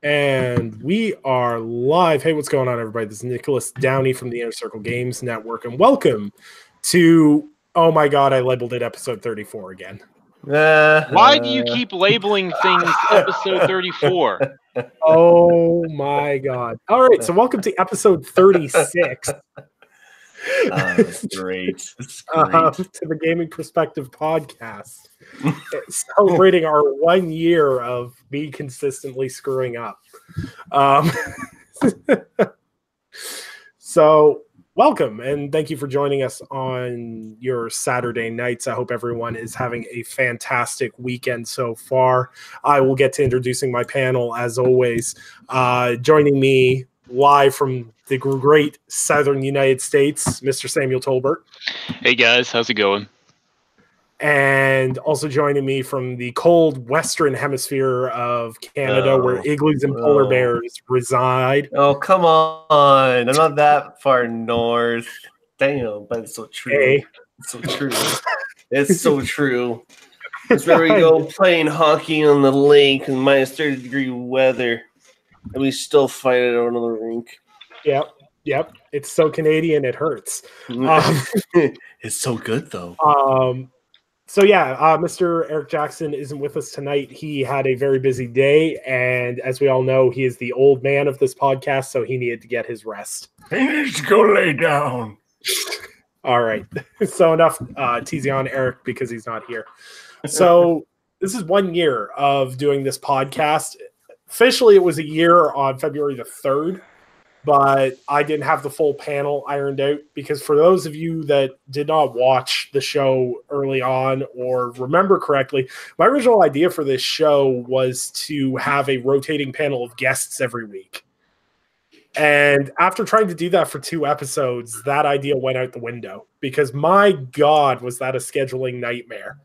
And we are live. Hey, what's going on, everybody? This is Nicholas Downey from the Inner Circle Games Network, and welcome to, oh my god, I labeled it episode 34 again. Why do you keep labeling things episode 34? Oh my god. All right, so welcome to episode 36. That's great. That's great. To the Gaming Perspective podcast. Celebrating our 1 year of me consistently screwing up. So welcome and thank you for joining us on your Saturday nights. I hope everyone is having a fantastic weekend so far. I will get to introducing my panel as always. Joining me live from the great Southern United States, Mr. Samuel Tolbert. Hey guys, how's it going? And also joining me from the cold Western Hemisphere of Canada, where igloos and polar bears reside. Oh, come on. I'm not that far north. Damn, but it's so true. Hey. It's so true. It's so true. It's where we go playing hockey on the lake in minus 30-degree weather, and we still fight it out on the rink. Yep. It's so Canadian, it hurts. It's so good, though. Mr. Eric Jackson isn't with us tonight. He had a very busy day, and as we all know, he is the old man of this podcast, so he needed to get his rest. He needs to go lay down. All right. So enough teasing on Eric because he's not here. So this is 1 year of doing this podcast. Officially, it was a year on February the 3rd. But I didn't have the full panel ironed out because for those of you that did not watch the show early on or remember correctly, my original idea for this show was to have a rotating panel of guests every week. And after trying to do that for 2 episodes, that idea went out the window because my God, was that a scheduling nightmare.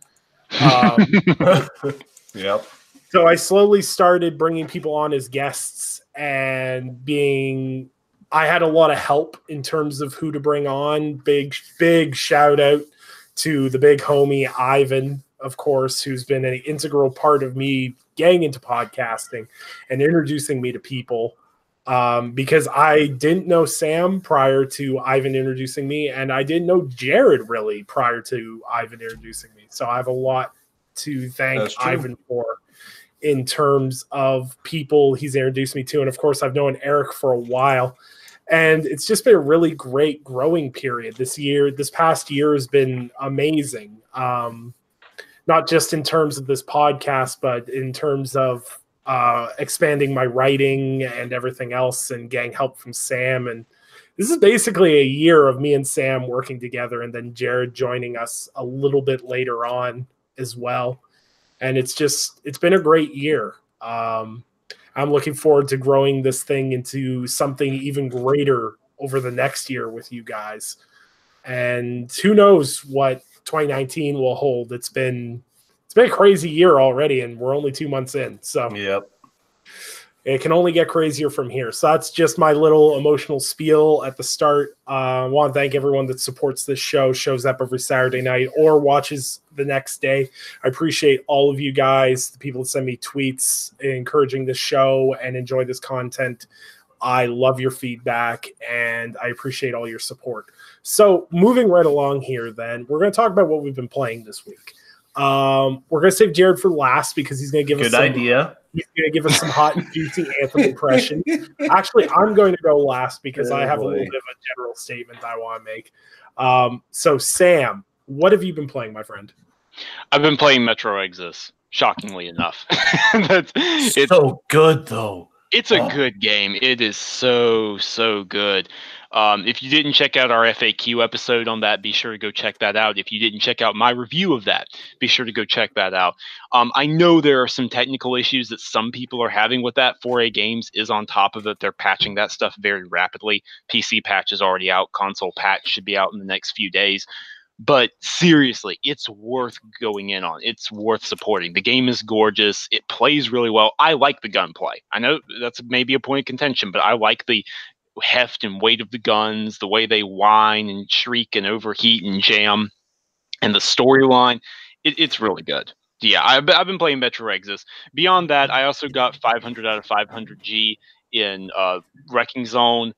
Yep. So I slowly started bringing people on as guests and I had a lot of help in terms of who to bring on. Big shout out to the big homie Ivan, of course, who's been an integral part of me getting into podcasting and introducing me to people. Because I didn't know Sam prior to Ivan introducing me, and I didn't know Jared really prior to Ivan introducing me. So I have a lot to thank Ivan for in terms of people he's introduced me to. And of course, I've known Eric for a while. And it's just been a really great growing period this past year has been amazing. Not just in terms of this podcast, but in terms of expanding my writing and everything else and getting help from Sam. And this is basically a year of me and Sam working together and then Jared joining us a little bit later on as well. And it's been a great year. I'm looking forward to growing this thing into something even greater over the next year with you guys. And who knows what 2019 will hold. It's been a crazy year already, and we're only 2 months in. So yep. It can only get crazier from here. So that's just my little emotional spiel at the start. I want to thank everyone that supports this show, shows up every Saturday night, or watches the next day. I appreciate all of you guys, the people that send me tweets encouraging this show and enjoy this content. I love your feedback, and I appreciate all your support. So moving right along here, then, we're going to talk about what we've been playing this week. We're going to save Jared for last because he's going to give us He's going to give us some hot and juicy Anthem impressions. Actually, I'm going to go last because I have a little bit of a general statement I want to make. So, Sam, what have you been playing, my friend? I've been playing Metro Exodus, shockingly enough. It's so good, though. It's a good game. It is so good. If you didn't check out our FAQ episode on that, be sure to go check that out. If you didn't check out my review of that, be sure to go check that out. I know there are some technical issues that some people are having with that. 4A Games is on top of it. They're patching that stuff very rapidly. PC patch is already out. Console patch should be out in the next few days. But seriously, it's worth going in on. It's worth supporting. The game is gorgeous. It plays really well. I like the gunplay. I know that's maybe a point of contention, but I like the heft and weight of the guns, the way they whine and shriek and overheat and jam, and the storyline. It's really good. Yeah, I've been playing Metro Exodus. Beyond that, I also got 500 out of 500G in Wrecking Zone.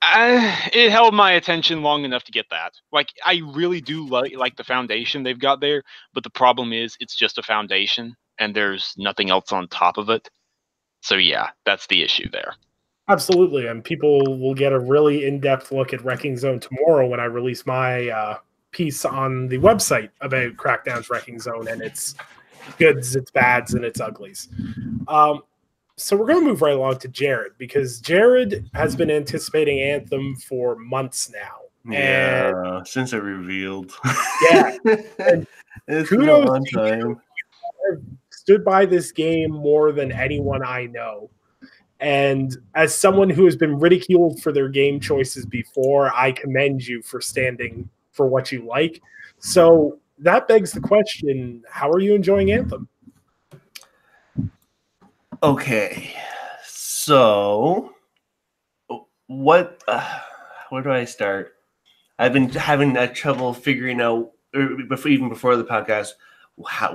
It held my attention long enough to get that. Like, I really do like the foundation they've got there, but the problem is it's just a foundation, and there's nothing else on top of it. So yeah, that's the issue there. Absolutely, and people will get a really in-depth look at Wrecking Zone tomorrow when I release my piece on the website about Crackdown's Wrecking Zone and its goods, its bads, and its uglies. So we're going to move right along to Jared, because Jared has been anticipating Anthem for months now. Yeah, since it revealed. Yeah. And it's been a long time. I've stood by this game more than anyone I know. And as someone who has been ridiculed for their game choices before, I commend you for standing for what you like. So that begs the question, how are you enjoying Anthem? Okay, so where do I start? I've been having trouble figuring out, even before the podcast,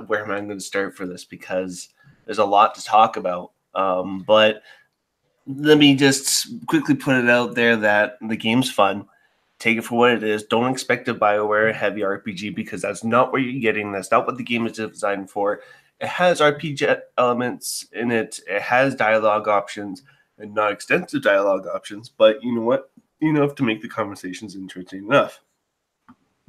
where am I going to start for this, because there's a lot to talk about. But let me just quickly put it out there that the game's fun. Take it for what it is. Don't expect a BioWare heavy RPG, because that's not what you're getting. That's not what the game is designed for. It has RPG elements in it. It has dialogue options, and not extensive dialogue options. But you know what? Enough to make the conversations interesting enough.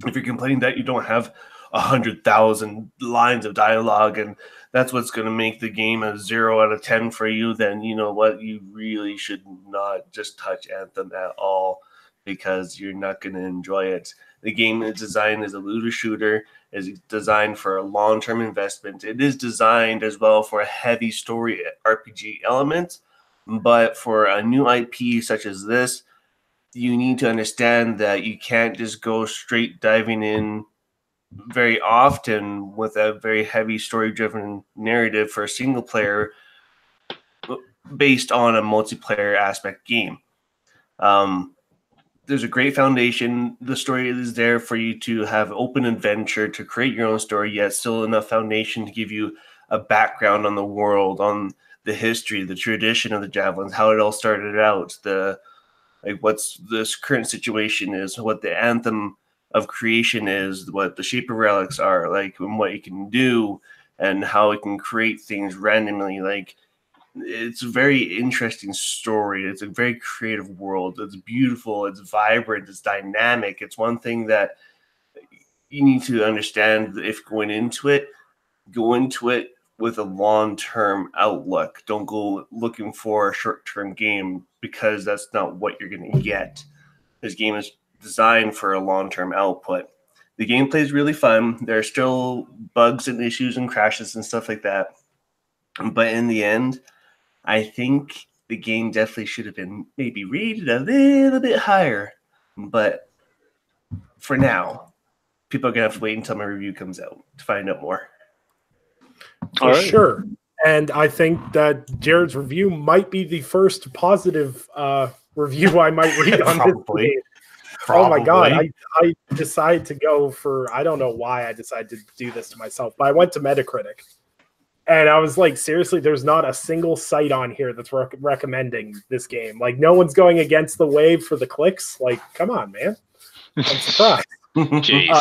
If you're complaining that you don't have 100,000 lines of dialogue and that's what's going to make the game a 0 out of 10 for you, then you know what? You really should not just touch Anthem at all, because you're not going to enjoy it. The game is designed as a looter shooter. Is designed for a long-term investment. It is designed as well for a heavy story RPG element, but for a new IP such as this, you need to understand that you can't just go straight diving in very often with a very heavy story-driven narrative for a single player based on a multiplayer aspect game. There's a great foundation. The story is there for you to have open adventure, to create your own story, yet still enough foundation to give you a background on the world, on the history, the tradition of the Javelins, how it all started out, what's this current situation is, what the anthem of creation is, what the Shaper relics are, and what you can do, and how it can create things randomly. It's a very interesting story. It's a very creative world. It's beautiful. It's vibrant. It's dynamic. It's one thing that you need to understand. If going into it with a long-term outlook. Don't go looking for a short-term game, because that's not what you're going to get. This game is designed for a long-term output. The gameplay is really fun. There are still bugs and issues and crashes and stuff like that. But in the end, I think the game definitely should have been maybe rated a little bit higher. But for now, people are going to have to wait until my review comes out to find out more. For sure. And I think that Jared's review might be the first positive review I might read on this game. Oh my God. I decided to go for, I don't know why I decided to do this to myself, but I went to Metacritic. And I was like, seriously, there's not a single site on here that's recommending this game. No one's going against the wave for the clicks. Come on, man. I'm surprised. Jeez.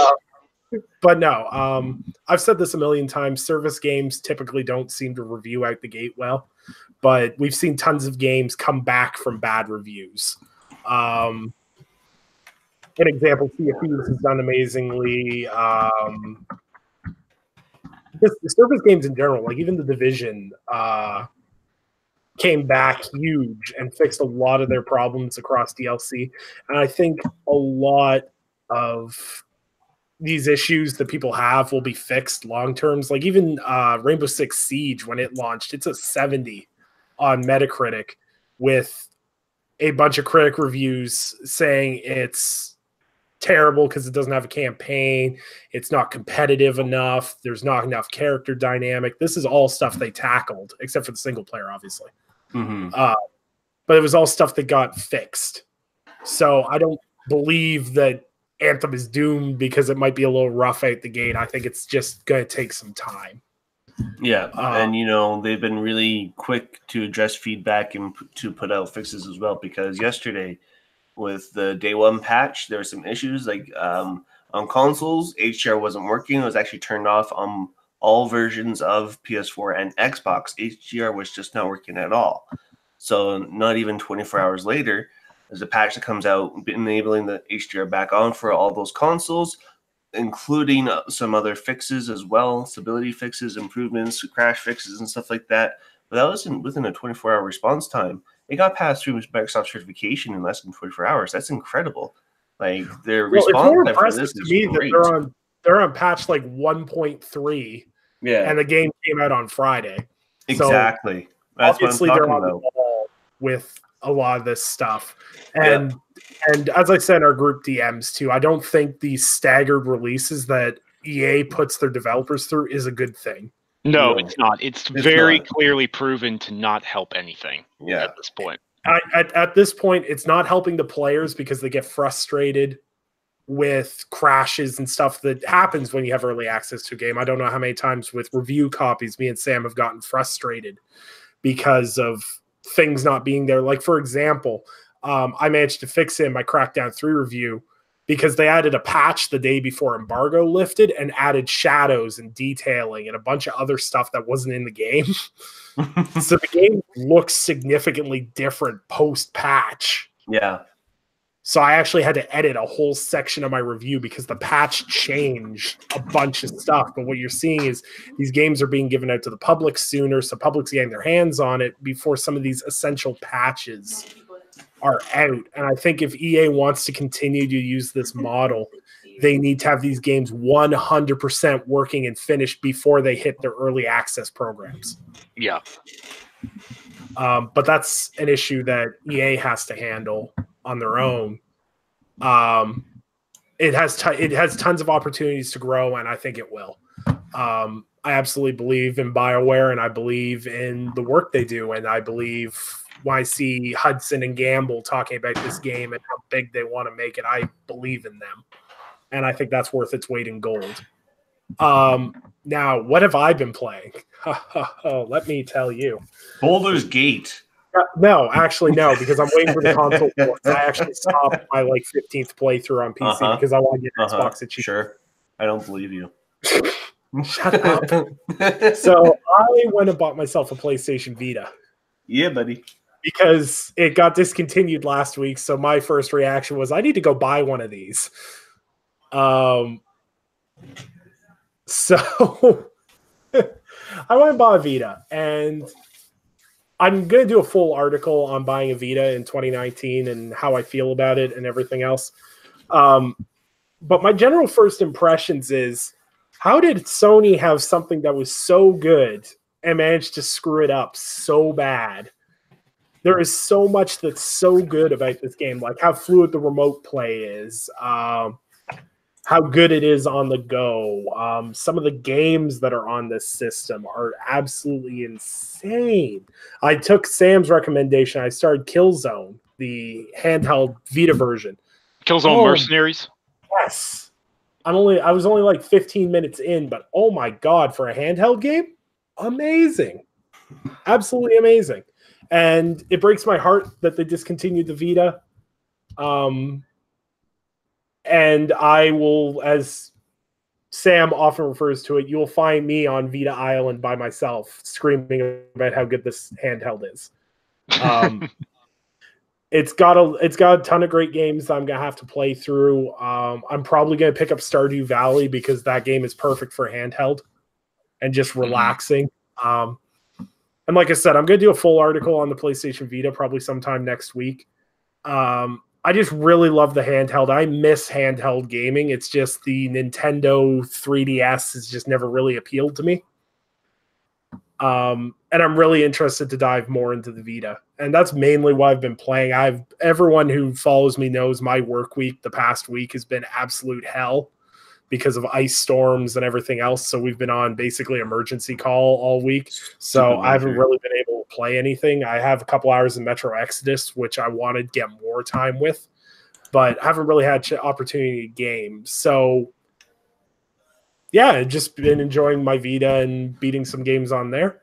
But no, I've said this a million times. Service games typically don't seem to review out the gate well, but we've seen tons of games come back from bad reviews. An example, Sea of Thieves has done amazingly. The service games in general, even The Division, came back huge and fixed a lot of their problems across DLC. And I think a lot of these issues that people have will be fixed long terms. Even Rainbow Six Siege, when it launched, it's a 70 on Metacritic with a bunch of critic reviews saying it's terrible because it doesn't have a campaign, it's not competitive enough, there's not enough character dynamic. This is all stuff they tackled, except for the single player, obviously. Mm-hmm. But it was all stuff that got fixed. So I don't believe that Anthem is doomed because it might be a little rough out the gate. I think it's just going to take some time. Yeah, and they've been really quick to address feedback and to put out fixes as well, because yesterday with the day one patch, there were some issues like on consoles, HDR wasn't working. It was actually turned off on all versions of PS4 and Xbox. HDR was just not working at all. So not even 24 hours later, there's a patch that comes out enabling the HDR back on for all those consoles, including some other fixes as well, stability fixes, improvements, crash fixes, and stuff like that. But that was within a 24-hour response time. It got passed through Microsoft certification in less than 24 hours. That's incredible. Like their response time for this is great. That they're on patch like 1.3. Yeah, and the game came out on Friday. Exactly. So obviously, they're on the ball with a lot of this stuff, and as I said in our group DMs too, I don't think these staggered releases that EA puts their developers through is a good thing. No, it's not. It's very clearly proven to not help anything. At this point. At this point, it's not helping the players because they get frustrated with crashes and stuff that happens when you have early access to a game. I don't know how many times with review copies me and Sam have gotten frustrated because of things not being there. Like, for example, I managed to fix it in my Crackdown 3 review because they added a patch the day before embargo lifted and added shadows and detailing and a bunch of other stuff that wasn't in the game. So the game looks significantly different post-patch. Yeah. So I actually had to edit a whole section of my review because the patch changed a bunch of stuff. But what you're seeing is these games are being given out to the public sooner, so public's getting their hands on it before some of these essential patches are out. And I think if EA wants to continue to use this model, they need to have these games 100% working and finished before they hit their early access programs. Yeah. But that's an issue that EA has to handle on their own. It has tons of opportunities to grow, and I think it will. I absolutely believe in BioWare, and I believe in the work they do, and I believe when I see Hudson and Gamble talking about this game and how big they want to make it, I believe in them, and I think that's worth its weight in gold. Now, what have I been playing? Let me tell you. Baldur's Gate. No, actually, no, because I'm waiting for the console ports. I actually stopped my 15th playthrough on PC because I want to get Xbox at cheap. Sure. I don't believe you. Shut up. So I went and bought myself a PlayStation Vita. Yeah, buddy. Because it got discontinued last week, so my first reaction was, I need to go buy one of these. So I went and bought a Vita, and I'm going to do a full article on buying a Vita in 2019 and how I feel about it and everything else. But my general first impressions is, how did Sony have something that was so good and managed to screw it up so bad? There is so much that's so good about this game, like how fluid the remote play is, how good it is on the go. Some of the games that are on this system are absolutely insane. I took Sam's recommendation. I started Killzone, the handheld Vita version. Killzone Mercenaries? Yes. I was only like 15 minutes in, but oh my God, for a handheld game, amazing. Absolutely amazing. And it breaks my heart that they discontinued the Vita. And I will, as Sam often refers to it, you will find me on Vita Island by myself screaming about how good this handheld is. It's got a ton of great games I'm going to have to play through. I'm probably going to pick up Stardew Valley because that game is perfect for handheld and just relaxing. And like I said, I'm going to do a full article on the PlayStation Vita probably sometime next week. I just really love the handheld. I miss handheld gaming. It's just the Nintendo 3DS has just never really appealed to me. And I'm really interested to dive more into the Vita. And that's mainly what I've been playing. Everyone who follows me knows my work week the past week has been absolute hell because of ice storms and everything else. So we've been on basically emergency call all week. So I haven't really been able to play anything. I have a couple hours in Metro Exodus, which I want to get more time with. but haven't really had opportunity to game. So yeah, just been enjoying my Vita and beating some games on there.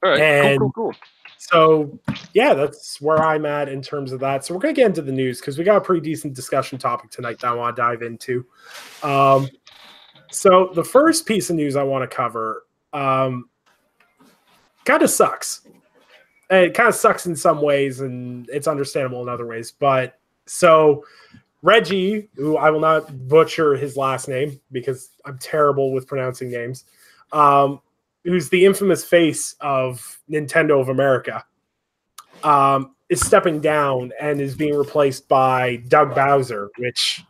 All right, And cool. So yeah, that's where I'm at in terms of that. So we're gonna get into the news because we got a pretty decent discussion topic tonight that I want to dive into. So the first piece of news I want to cover kind of sucks. It kind of sucks in some ways, and it's understandable in other ways. But so Reggie, who I will not butcher his last name because I'm terrible with pronouncing names, who's the infamous face of Nintendo of America, is stepping down and is being replaced by Doug Bowser, which,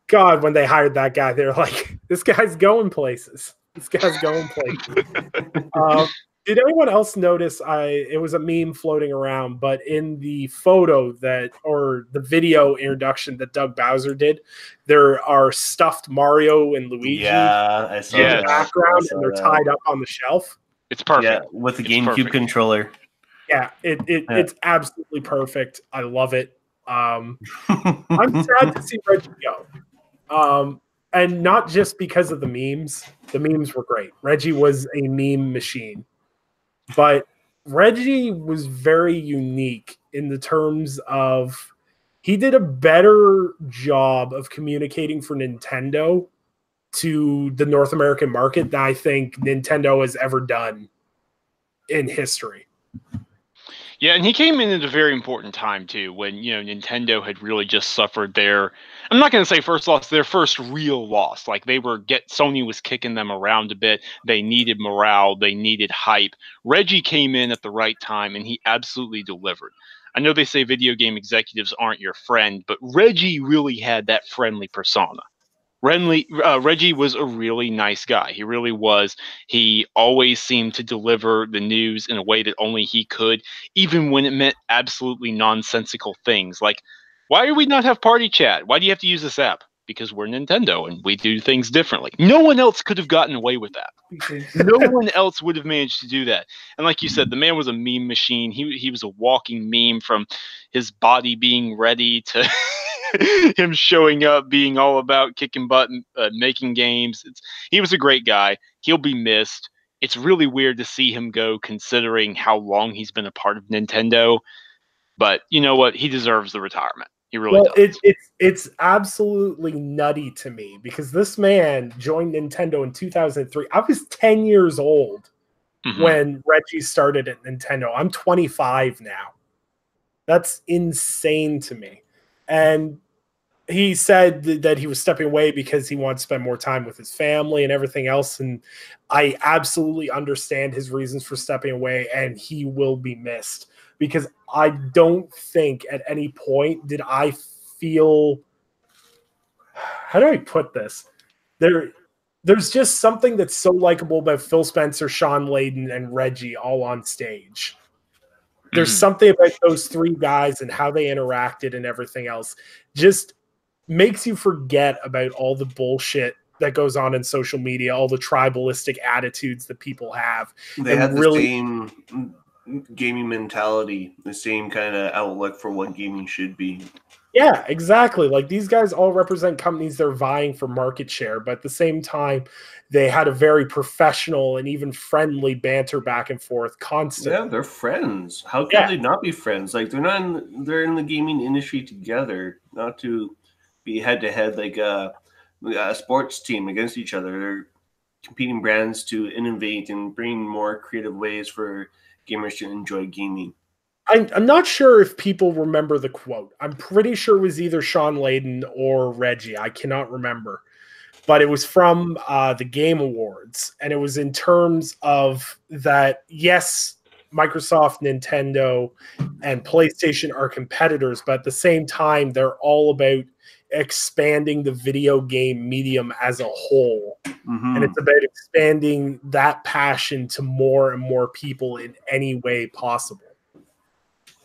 God, when they hired that guy, they're like, this guy's going places. This guy's going places. Did anyone else notice it was a meme floating around, but in the photo or the video introduction that Doug Bowser did, there are stuffed Mario and Luigi I saw in the that. background, and they're tied up on the shelf. It's perfect. Yeah, with the GameCube controller. Yeah, it's absolutely perfect. I love it. I'm sad to see Reggie go. And not just because of the memes. The memes were great. Reggie was a meme machine. But Reggie was very unique in the terms of he did a better job of communicating for Nintendo to the North American market than I think Nintendo has ever done in history. Yeah, and he came in at a very important time too, when Nintendo had really just suffered I'm not going to say first loss, their first real loss. Like Sony was kicking them around a bit. They needed morale, they needed hype. Reggie came in at the right time, and he absolutely delivered. I know they say video game executives aren't your friend, but Reggie really had that friendly persona. Reggie was a really nice guy. He really was. He always seemed to deliver the news in a way that only he could, even when it meant absolutely nonsensical things. Like, why do we not have party chat? Why do you have to use this app? Because we're Nintendo and we do things differently. No one else could have gotten away with that. No one else would have managed to do that. And like you said, the man was a meme machine. He was a walking meme, from his body being ready to him showing up, being all about kicking butt and making games. He was a great guy. He'll be missed. It's really weird to see him go, considering how long he's been a part of Nintendo. But you know what? He deserves the retirement. He really does. It's absolutely nutty to me because this man joined Nintendo in 2003. I was 10 years old when Reggie started at Nintendo. I'm 25 now. That's insane to me. And he said that he was stepping away because he wanted to spend more time with his family and everything else. And I absolutely understand his reasons for stepping away, and he will be missed. Because I don't think at any point did I feel, how do I put this? There's just something that's so likable about Phil Spencer, Sean Layden, and Reggie all on stage. There's something about those three guys and how they interacted and everything else just makes you forget about all the bullshit that goes on in social media, all the tribalistic attitudes that people have. They have the same gaming mentality, the same kind of outlook for what gaming should be. Yeah, exactly. Like, these guys all represent companies that are vying for market share, but at the same time, they had a very professional and even friendly banter back and forth constantly. Yeah, they're friends. How can they not be friends? Like, they're in the gaming industry together, not to be head to head like a sports team against each other. They're competing brands to innovate and bring more creative ways for gamers to enjoy gaming. I'm not sure if people remember the quote. I'm pretty sure it was either Sean Layden or Reggie. I cannot remember. But it was from the Game Awards. And it was in terms of that, yes, Microsoft, Nintendo, and PlayStation are competitors, but at the same time, they're all about expanding the video game medium as a whole. And it's about expanding that passion to more and more people in any way possible.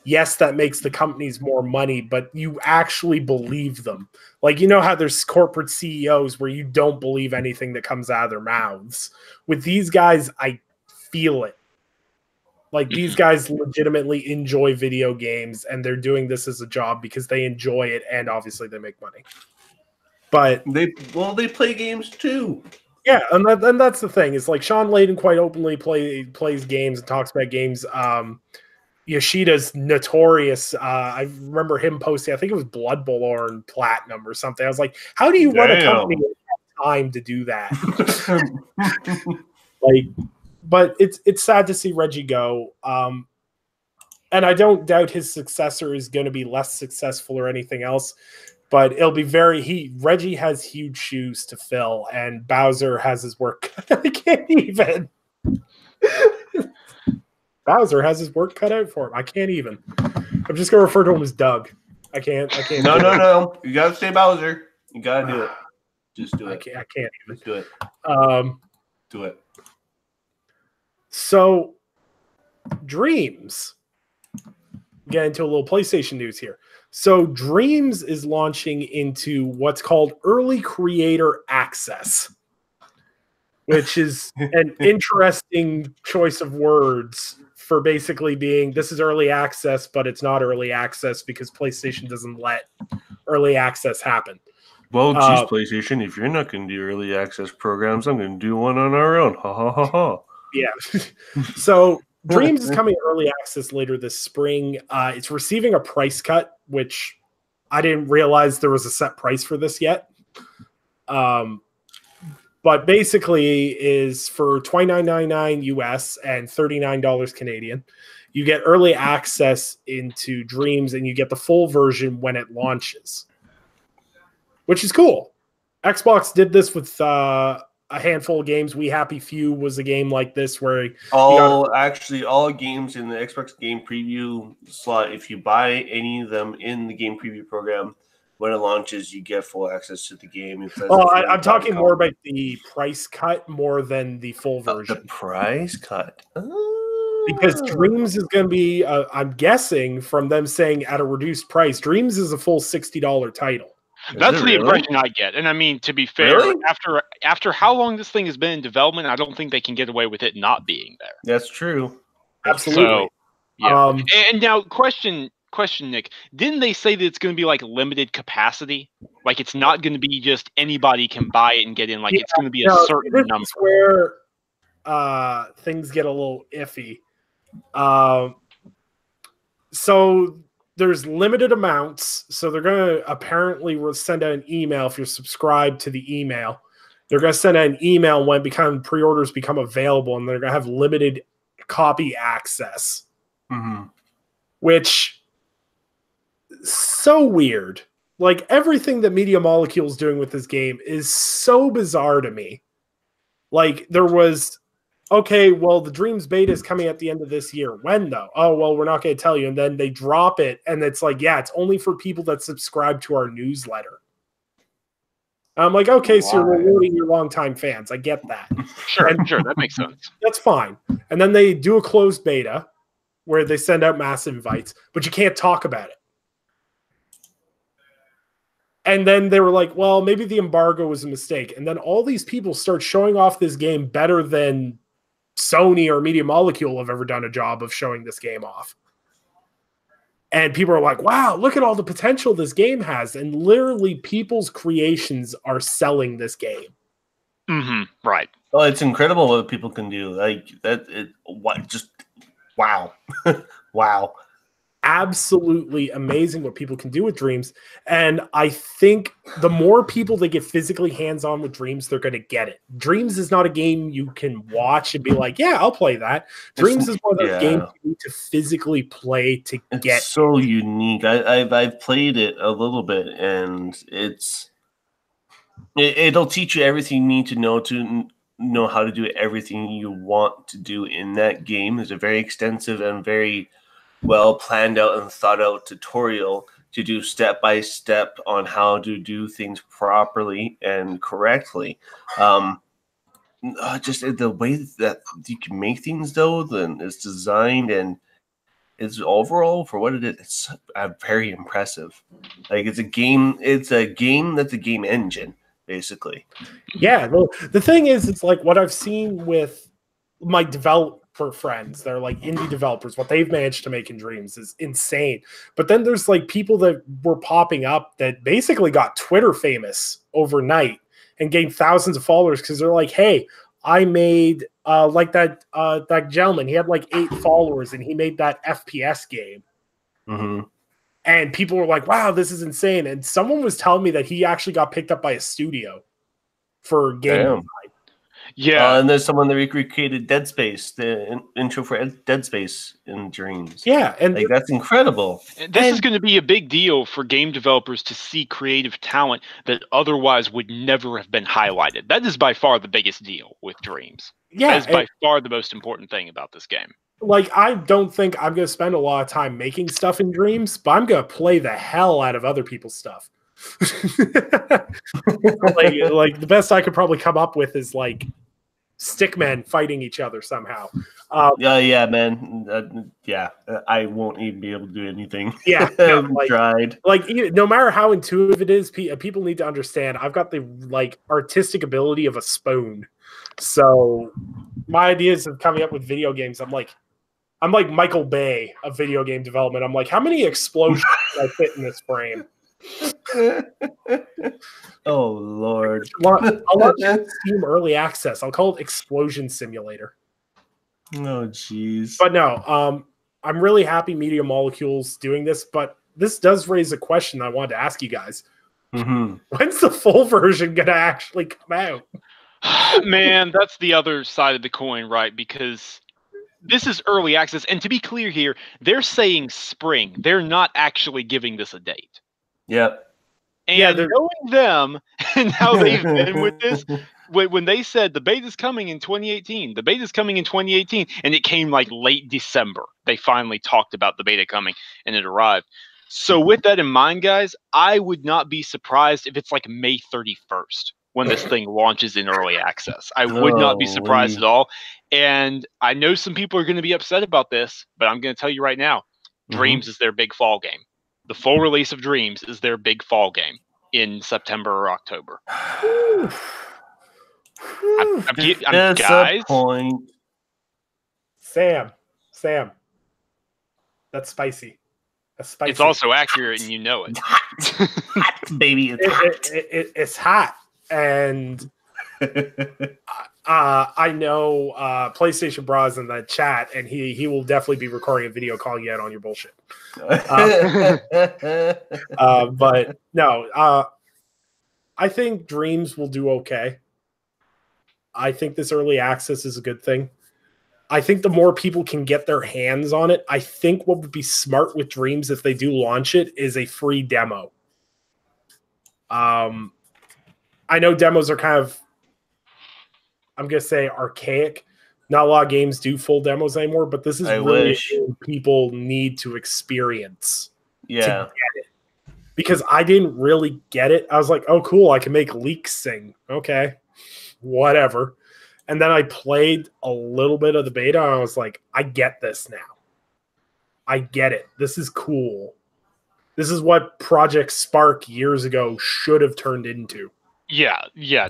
Yes, that makes the companies more money, but you actually believe them. Like, you know how there's corporate CEOs where you don't believe anything that comes out of their mouths. With these guys, I feel it. Like these guys legitimately enjoy video games, and they're doing this as a job because they enjoy it, and obviously they make money. But they play games too. Yeah, and that's the thing. Is like Sean Layden quite openly plays games and talks about games. Yoshida's notorious. I remember him posting, I think it was Blood Bowl or Platinum or something. I was like, how do you run a company and have time to do that? But it's sad to see Reggie go. And I don't doubt his successor is going to be less successful or anything else. But it'll be Reggie has huge shoes to fill, and Bowser has his work. I can't even. Bowser has his work cut out for him. I can't even. I'm just gonna refer to him as Doug. I can't. No. You gotta say Bowser. You gotta do it. Just do it. I can't even. Just do it. Do it. So, Dreams. Get into a little PlayStation news here. So Dreams is launching into what's called Early Creator Access, which is an interesting choice of words for basically being this is early access, but it's not early access because PlayStation doesn't let early access happen. Well, geez, PlayStation, if you're not going to do early access programs, I'm going to do one on our own. Ha ha ha ha. Yeah. So Dreams is coming early access later this spring. It's receiving a price cut, which I didn't realize there was a set price for this yet. But basically is for $29.99 US and $39 Canadian. You get early access into Dreams and you get the full version when it launches, which is cool. Xbox did this with a handful of games. We Happy Few was a game like this where all games in the Xbox game preview slot, if you buy any of them in the game preview program, when it launches, you get full access to the game. I'm talking more about the price cut more than the full version. The price cut. Because Dreams is going to be, I'm guessing from them saying at a reduced price, Dreams is a full $60 title. That's the impression I get. And I mean, to be fair, after how long this thing has been in development, I don't think they can get away with it not being there. That's true. Absolutely. So, yeah. And now, question, Nick, didn't they say that it's going to be like limited capacity? Like it's not going to be just anybody can buy it and get in. Like it's going to be a certain number. This is where things get a little iffy. So there's limited amounts. So they're going to apparently send out an email if you're subscribed to the email. They're going to send out an email when pre-orders become available, and they're going to have limited copy access. Mm-hmm. Which so weird. Like everything that Media Molecule is doing with this game is so bizarre to me. Like there was, okay, well, the Dreams beta is coming at the end of this year. When though? Oh, well, we're not going to tell you. And then they drop it. And it's like, yeah, it's only for people that subscribe to our newsletter. I'm like, okay, so you're rewarding your longtime fans. I get that. Sure, that makes sense. That's fine. And then they do a closed beta where they send out mass invites, but you can't talk about it. And then they were like, well, maybe the embargo was a mistake. And then all these people start showing off this game better than Sony or Media Molecule have ever done a job of showing this game off. And people are like, wow, look at all the potential this game has. And literally people's creations are selling this game. Mm-hmm. Right. Oh, it's incredible what people can do. Like that. Wow. Wow. Absolutely amazing what people can do with Dreams. And I think the more people that get physically hands-on with Dreams, they're going to get it. Dreams is not a game you can watch and be like, yeah, I'll play that. Dreams is one of those games you need to physically play to get. It's so unique. I've played it a little bit, and it'll teach you everything you need to know how to do everything you want to do in that game. It's a very extensive and very well planned out and thought out tutorial to do step by step on how to do things properly and correctly. Just the way that you can make things, though, then it's designed and it's overall for what it is. It's very impressive. Like it's a game that's a game engine, basically. Yeah. Well, the thing is, it's like what I've seen with my for friends. They're like indie developers. What they've managed to make in Dreams is insane. But then there's like people that were popping up that basically got Twitter famous overnight and gained thousands of followers because they're like, hey, I made like that gentleman. He had like 8 followers and he made that FPS game. Mm-hmm. And people were like, wow, this is insane. And someone was telling me that he actually got picked up by a studio for game design. Yeah, and there's someone that recreated Dead Space, the intro for Dead Space in Dreams. Yeah, and like that's incredible. This is going to be a big deal for game developers to see creative talent that otherwise would never have been highlighted. That is by far the biggest deal with Dreams. Yeah, that is by far the most important thing about this game. Like, I don't think I'm going to spend a lot of time making stuff in Dreams, but I'm going to play the hell out of other people's stuff. like the best I could probably come up with is like stickmen fighting each other somehow. Yeah, man. I won't even be able to do anything. Yeah, like, tried. Like, no matter how intuitive it is, people need to understand. I've got the like artistic ability of a spoon, so my ideas of coming up with video games, I'm like Michael Bay of video game development. I'm like, how many explosions can I fit in this frame? Oh Lord! I'll let you Steam Early Access. I'll call it Explosion Simulator. Oh jeez. But no, I'm really happy Media Molecule's doing this. But this does raise a question I wanted to ask you guys. Mm-hmm. When's the full version gonna actually come out? Man, that's the other side of the coin, right? Because this is early access, and to be clear here, they're saying spring. They're not actually giving this a date. Yep. And knowing them and how they've been with this, when they said the beta's coming in 2018, the beta's coming in 2018, and it came like late December, they finally talked about the beta coming, and it arrived. So with that in mind, guys, I would not be surprised if it's like May 31st when this thing launches in early access. I would not be surprised at all. And I know some people are going to be upset about this, but I'm going to tell you right now, Dreams is their big fall game. The full release of Dreams is their big fall game in September or October. I'm guys. Sam, that's spicy. That's spicy. It's also accurate, and you know it. Baby, it's hot, and I know PlayStation Bras in the chat, and he will definitely be recording a video calling you out on your bullshit. But no, I think Dreams will do okay. I think this early access is a good thing. I think the more people can get their hands on it, I think what would be smart with Dreams if they do launch it is a free demo. I know demos are kind of, I'm going to say, archaic. Not a lot of games do full demos anymore, but this is really what people need to experience. Yeah. To get it. Because I didn't really get it. I was like, oh, cool, I can make leaks sing. Okay, whatever. And then I played a little bit of the beta, and I was like, I get this now. I get it. This is cool. This is what Project Spark years ago should have turned into. Yeah,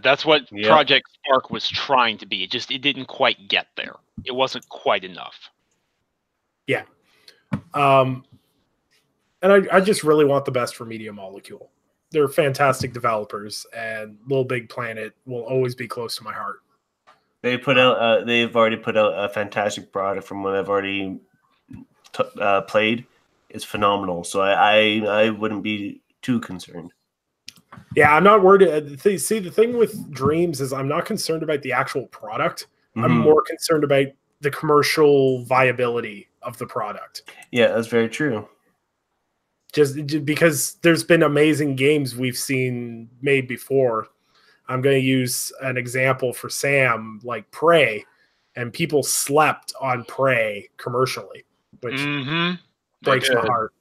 that's what Project Spark was trying to be. It didn't quite get there. It wasn't quite enough. Yeah. And I just really want the best for Media Molecule. They're fantastic developers, and Little Big Planet will always be close to my heart. They've already put out a fantastic product from what I've already played. It's phenomenal. So I wouldn't be too concerned. Yeah, I'm not worried. See, the thing with Dreams is I'm not concerned about the actual product. I'm more concerned about the commercial viability of the product. Yeah, that's very true. Just because there's been amazing games we've seen made before. I'm going to use an example for Sam, like Prey, and people slept on Prey commercially, which breaks my heart.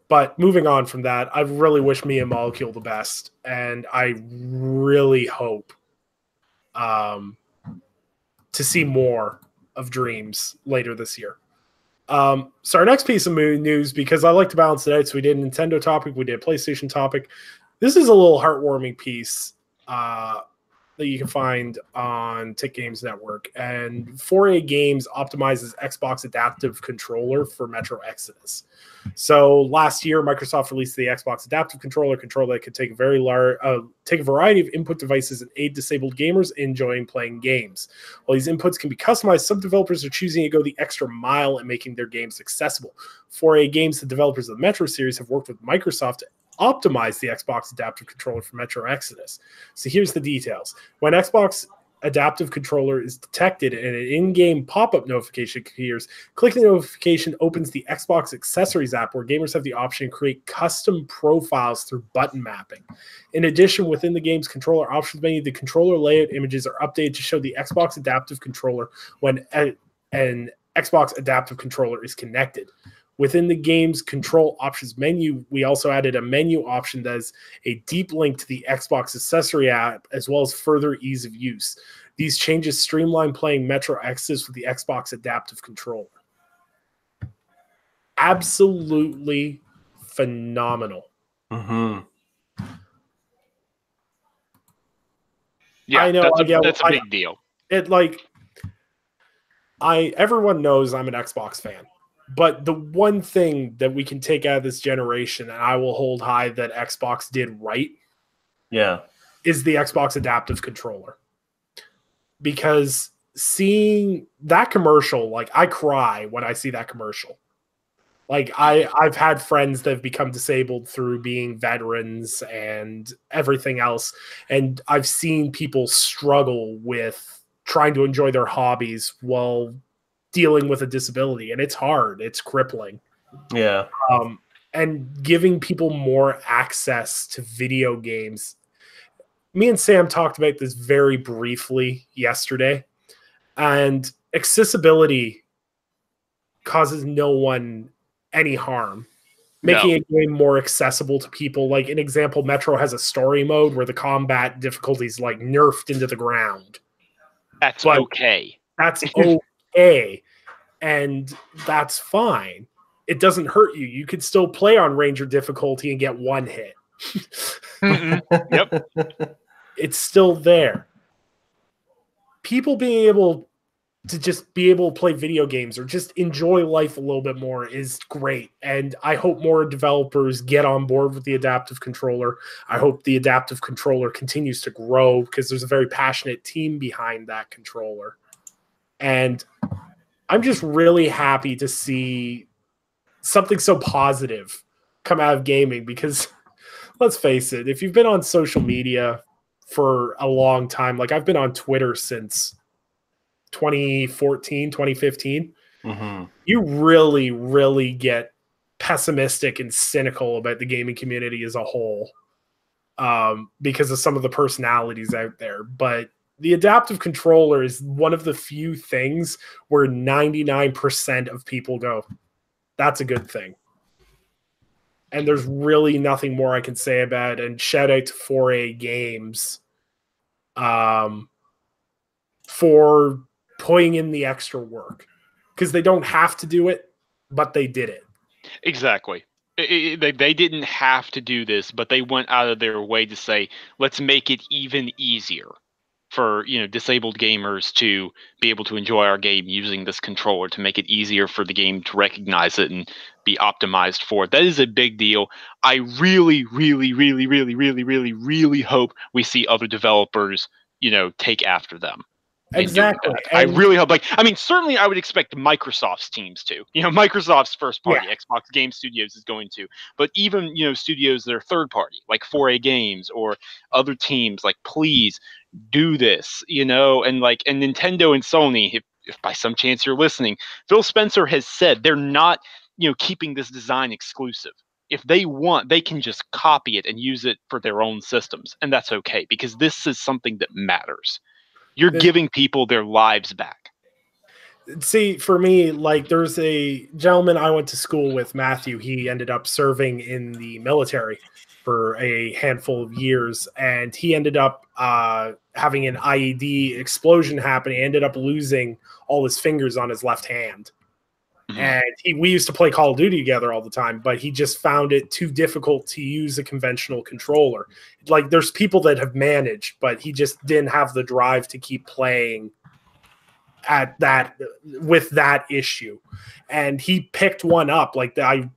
But moving on from that, I really wish Media Molecule the best, and I really hope to see more of Dreams later this year. So our next piece of news, because I like to balance it out, so we did a Nintendo topic, we did a PlayStation topic. This is a little heartwarming piece that that you can find on Tick Games Network, and 4A Games optimizes Xbox Adaptive Controller for Metro Exodus. So last year, Microsoft released the Xbox Adaptive Controller that could take take a variety of input devices and aid disabled gamers enjoying playing games. While these inputs can be customized, some developers are choosing to go the extra mile in making their games accessible. 4A Games, the developers of the Metro series, have worked with Microsoft to optimize the Xbox Adaptive Controller for Metro Exodus. So here's the details. When Xbox Adaptive Controller is detected and an in-game pop-up notification appears, clicking the notification opens the Xbox Accessories app, where gamers have the option to create custom profiles through button mapping. In addition, within the game's controller options menu, the controller layout images are updated to show the Xbox Adaptive Controller when an Xbox Adaptive Controller is connected. Within the game's control options menu, we also added a menu option that is a deep link to the Xbox Accessory app, as well as further ease of use. These changes streamline playing Metro Exodus with the Xbox Adaptive Controller. Absolutely phenomenal. Mm-hmm. Yeah, I know. That's a big deal. Everyone knows I'm an Xbox fan. But the one thing that we can take out of this generation, and I will hold high that Xbox did right, is the Xbox Adaptive Controller. Because seeing that commercial, like, I cry when I see that commercial. Like, I've had friends that have become disabled through being veterans and everything else, and I've seen people struggle with trying to enjoy their hobbies while dealing with a disability, and it's hard. It's crippling. Yeah. And giving people more access to video games. Me and Sam talked about this very briefly yesterday, and accessibility causes no one any harm. Making a game more accessible to people. Like, an example, Metro has a story mode where the combat difficulty is like nerfed into the ground. That's okay. That's okay. And that's fine. It doesn't hurt you. You could still play on Ranger difficulty and get one hit. Yep. It's still there. People being able to just be able to play video games or just enjoy life a little bit more is great. And I hope more developers get on board with the Adaptive Controller. I hope the Adaptive Controller continues to grow, because there's a very passionate team behind that controller. And I'm just really happy to see something so positive come out of gaming, because let's face it, if you've been on social media for a long time, like I've been on Twitter since 2014, 2015, you really, really get pessimistic and cynical about the gaming community as a whole, because of some of the personalities out there. But the Adaptive Controller is one of the few things where 99% of people go, that's a good thing. And there's really nothing more I can say about it. And shout out to 4A Games for putting in the extra work, because they don't have to do it, but they did it. Exactly. They didn't have to do this, but they went out of their way to say, let's make it even easier for, disabled gamers to be able to enjoy our game using this controller, to make it easier for the game to recognize it and be optimized for it. That is a big deal. I really, really, really, really, really, really, really hope we see other developers, take after them. Exactly. I really hope, certainly I would expect Microsoft's teams to, Microsoft's first party, Xbox Game Studios is going to, but even, studios that are third party, like 4A Games or other teams, like, please do this, and Nintendo and Sony, if by some chance you're listening, Phil Spencer has said they're not, keeping this design exclusive. If they want, they can just copy it and use it for their own systems. And that's okay, because this is something that matters. You're giving people their lives back. See, for me, like, there's a gentleman I went to school with, Matthew. He ended up serving in the military for a handful of years, and he ended up having an IED explosion happen. He ended up losing all his fingers on his left hand. And we used to play Call of Duty together all the time, but he just found it too difficult to use a conventional controller. Like, there's people that have managed, but he just didn't have the drive to keep playing at that with that issue. And he picked one up. Like, I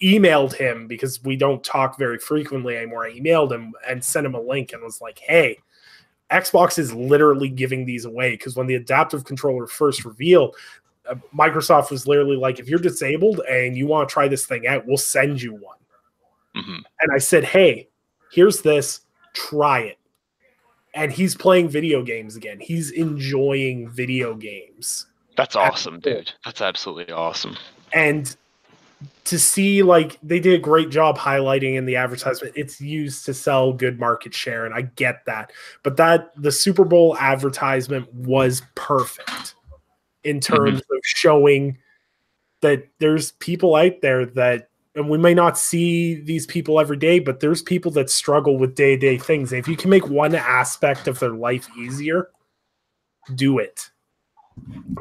emailed him because we don't talk very frequently anymore. I emailed him and sent him a link and was like, hey, Xbox is literally giving these away, because when the adaptive controller first revealed, Microsoft was literally like, if you're disabled and you want to try this thing out, we'll send you one. And I said, hey, here's this, try it. And he's playing video games again. He's enjoying video games. That's awesome, dude. That's absolutely awesome. And to see, like, they did a great job highlighting in the advertisement, it's used to sell good market share, and I get that. But the Super Bowl advertisement was perfect in terms of showing that there's people out there that, and we may not see these people every day, but there's people that struggle with day-to-day things. And if you can make one aspect of their life easier, do it.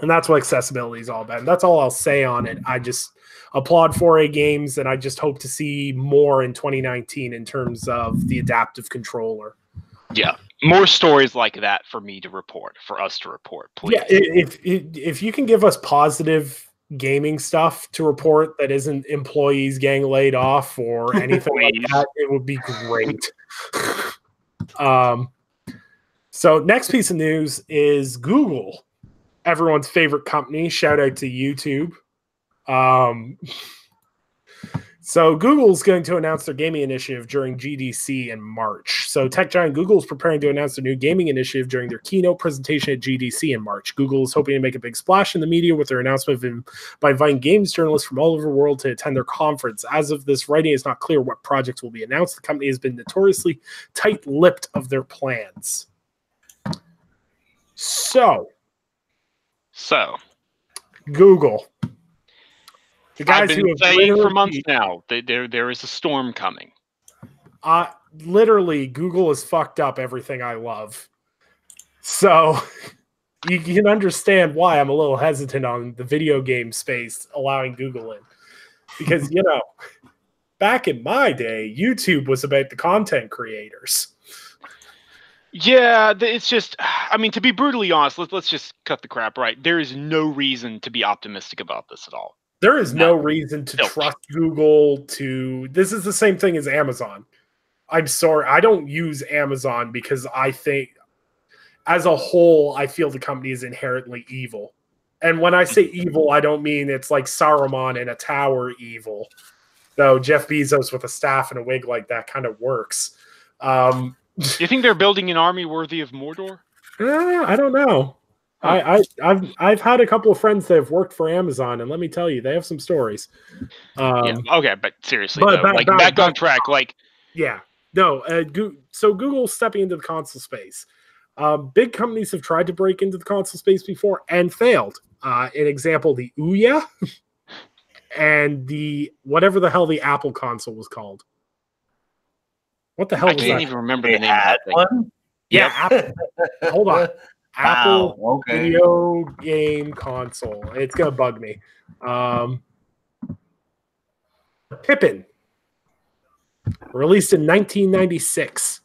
And that's what accessibility is all about. And that's all I'll say on it. I just applaud 4A Games, and I just hope to see more in 2019 in terms of the adaptive controller. Yeah. More stories like that for me to report, for us to report, please. Yeah, if you can give us positive gaming stuff to report that isn't employees getting laid off or anything like that, it would be great. So next piece of news is Google, everyone's favorite company. Shout out to YouTube. So Google is going to announce their gaming initiative during GDC in March. So tech giant Google is preparing to announce their new gaming initiative during their keynote presentation at GDC in March. Google is hoping to make a big splash in the media with their announcement by inviting games journalists from all over the world to attend their conference. As of this writing, it's not clear what projects will be announced. The company has been notoriously tight-lipped of their plans. So Google. The guys I've been saying for months now that there is a storm coming. Literally, Google has fucked up everything I love. So you can understand why I'm a little hesitant on the video game space allowing Google in. Because, back in my day, YouTube was about the content creators. Yeah, it's just, I mean, to be brutally honest, let's just cut the crap right. There is no reason to be optimistic about this at all. There is no reason to trust Google to... This is the same thing as Amazon. I'm sorry. I don't use Amazon because I think, as a whole, I feel the company is inherently evil. And when I say evil, I don't mean it's like Saruman in a tower evil. Though Jeff Bezos with a staff and a wig like that kind of works. You think they're building an army worthy of Mordor? I don't know. I've had a couple of friends that have worked for Amazon, and let me tell you, they have some stories. Okay, but seriously, back on track. So Google's stepping into the console space. Big companies have tried to break into the console space before and failed. An example, the Ouya and the whatever the hell the Apple console was called. What the hell was that? I can't even remember the name of that thing. Yeah, Apple. Hold on. Apple video game console. It's gonna bug me. Pippin, released in 1996.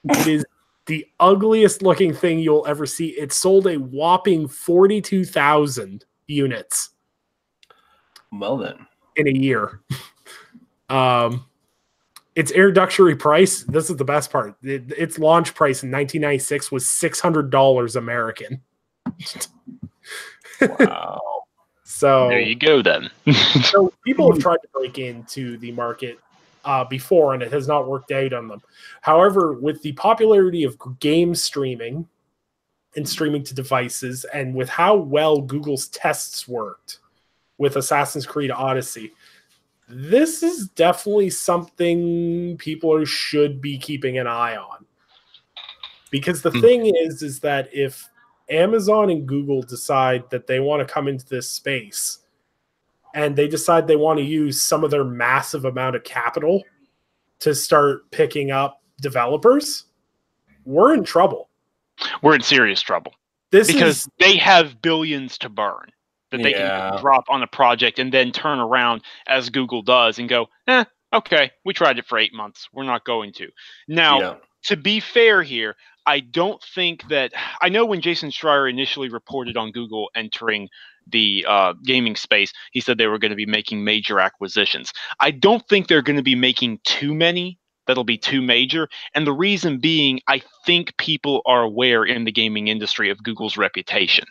It is the ugliest looking thing you'll ever see. It sold a whopping 42,000 units. Well then, in a year. Its introductory price, this is the best part, its launch price in 1996 was $600 American. Wow. So there you go then. So people have tried to break into the market before, and it has not worked out on them. However, with the popularity of game streaming and streaming to devices, and with how well Google's tests worked with Assassin's Creed Odyssey, this is definitely something people should be keeping an eye on. Because the thing is that if Amazon and Google decide that they want to come into this space and they decide they want to use some of their massive amount of capital to start picking up developers, we're in trouble. We're in serious trouble. Because they have billions to burn. that they can drop on a project and then turn around, as Google does, and go, okay, we tried it for 8 months. We're not going to. Now, to be fair here, I don't think that – I know when Jason Schreier initially reported on Google entering the gaming space, he said they were going to be making major acquisitions. I don't think they're going to be making too many that'll be too major. And the reason being, I think people are aware in the gaming industry of Google's reputation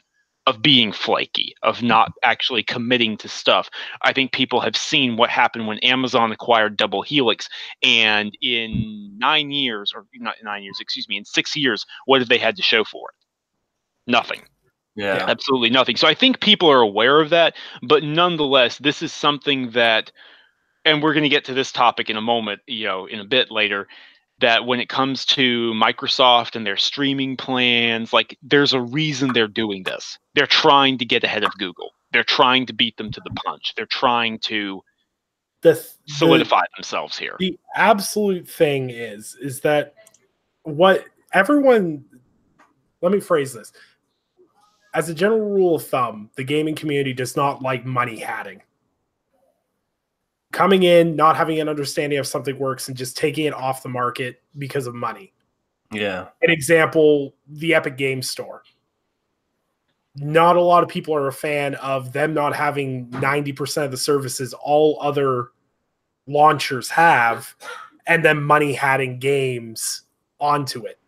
of being flaky, of not actually committing to stuff. I think people have seen what happened when Amazon acquired Double Helix, and in 9 years, or not 9 years, excuse me, in 6 years, what have they had to show for it? Nothing. Yeah. Absolutely nothing. So I think people are aware of that, but nonetheless, this is something that, and we're going to get to this topic in a moment, in a bit later, that when it comes to Microsoft and their streaming plans, like, there's a reason they're doing this. They're trying to get ahead of Google. They're trying to beat them to the punch. They're trying to solidify themselves here. The absolute thing is that what everyone, let me phrase this. As a general rule of thumb, the gaming community does not like money hatting. Coming in, not having an understanding of something works, and just taking it off the market because of money. Yeah. An example, the Epic Games Store. Not a lot of people are a fan of them not having 90% of the services all other launchers have, and then money hatting games onto it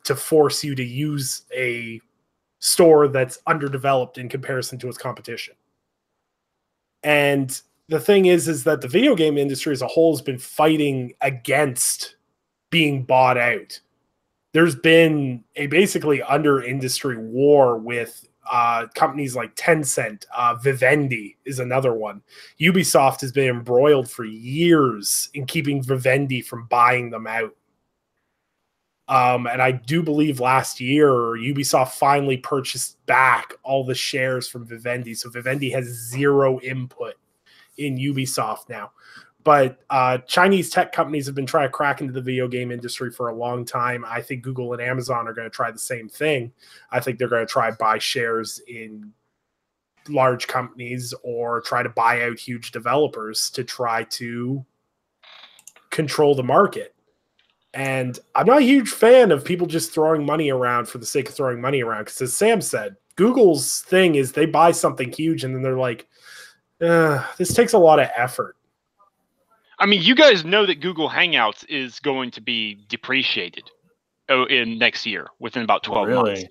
to force you to use a store that's underdeveloped in comparison to its competition. And the thing is that the video game industry as a whole has been fighting against being bought out. There's been a basically under-industry war with companies like Tencent. Vivendi is another one. Ubisoft has been embroiled for years in keeping Vivendi from buying them out. And I do believe last year Ubisoft finally purchased back all the shares from Vivendi. So Vivendi has zero input in Ubisoft now. But Chinese tech companies have been trying to crack into the video game industry for a long time. I think Google and Amazon are going to try the same thing. I think they're going to try to buy shares in large companies or try to buy out huge developers to try to control the market. And I'm not a huge fan of people just throwing money around for the sake of throwing money around. Because as Sam said, Google's thing is they buy something huge and then they're like, this takes a lot of effort. I mean, you guys know that Google Hangouts is going to be depreciated in next year within about 12 months.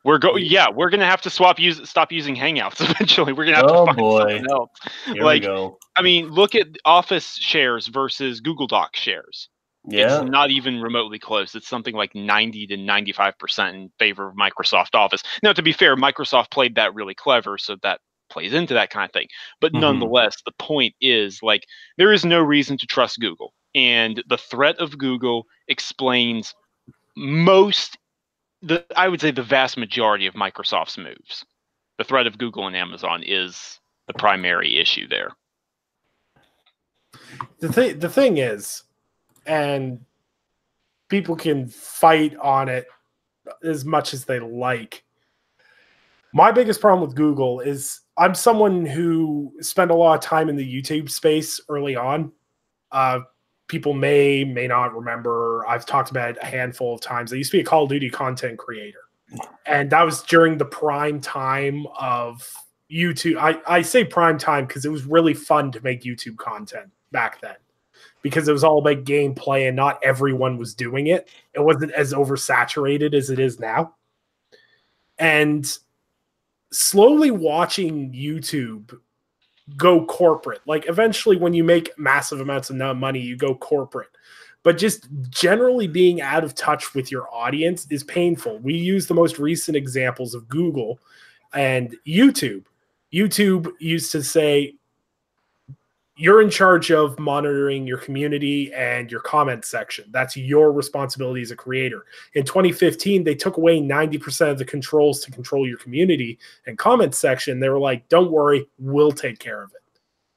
We're going to have to stop using Hangouts eventually. We're going to have to find something else. Here we go. I mean, look at Office shares versus Google Docs shares. Yeah. It's not even remotely close. It's something like 90 to 95% in favor of Microsoft Office. Now, to be fair, Microsoft played that really clever, so that plays into that kind of thing. But nonetheless, the point is, like, there is no reason to trust Google. And the threat of Google explains I would say the vast majority of Microsoft's moves. The threat of Google and Amazon is the primary issue there. The thing is, and people can fight on it as much as they like. My biggest problem with Google is I'm someone who spent a lot of time in the YouTube space early on. People may not remember. I've talked about it a handful of times. I used to be a Call of Duty content creator. And that was during the prime time of YouTube. I say prime time because it was really fun to make YouTube content back then, because it was all about gameplay and not everyone was doing it. It wasn't as oversaturated as it is now. And slowly watching YouTube go corporate, like eventually when you make massive amounts of money, you go corporate. But just generally being out of touch with your audience is painful. We use the most recent examples of Google and YouTube. YouTube used to say, you're in charge of monitoring your community and your comment section. That's your responsibility as a creator. In 2015, they took away 90% of the controls to control your community and comment section. They were like, don't worry, we'll take care of it.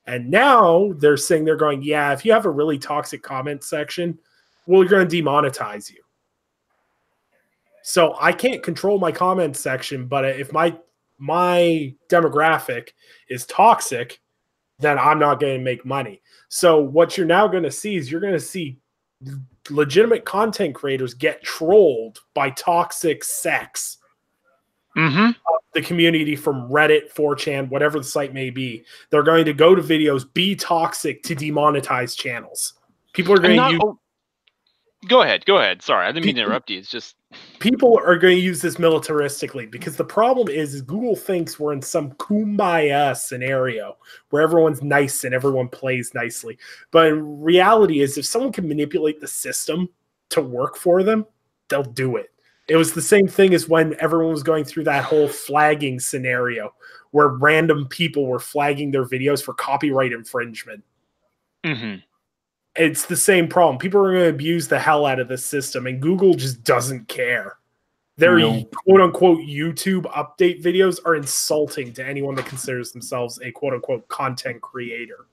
And now they're saying, they're going, yeah, if you have a really toxic comment section, well, we're going to demonetize you. So I can't control my comment section, but if my my demographic is toxic, then I'm not going to make money. So what you're now going to see is you're going to see legitimate content creators get trolled by toxic sex. Mm-hmm. The community from Reddit, 4chan, whatever the site may be. They're going to go to videos, be toxic to demonetize channels. People are going to use... Go ahead. Sorry, I didn't mean to interrupt you. It's just... People are going to use this militaristically because the problem is Google thinks we're in some kumbaya scenario where everyone's nice and everyone plays nicely. But in reality is if someone can manipulate the system to work for them, they'll do it. It was the same thing as when everyone was going through that whole flagging scenario where random people were flagging their videos for copyright infringement. Mm-hmm. It's the same problem. People are going to abuse the hell out of this system, and Google just doesn't care. Their quote-unquote YouTube update videos are insulting to anyone that considers themselves a quote-unquote content creator.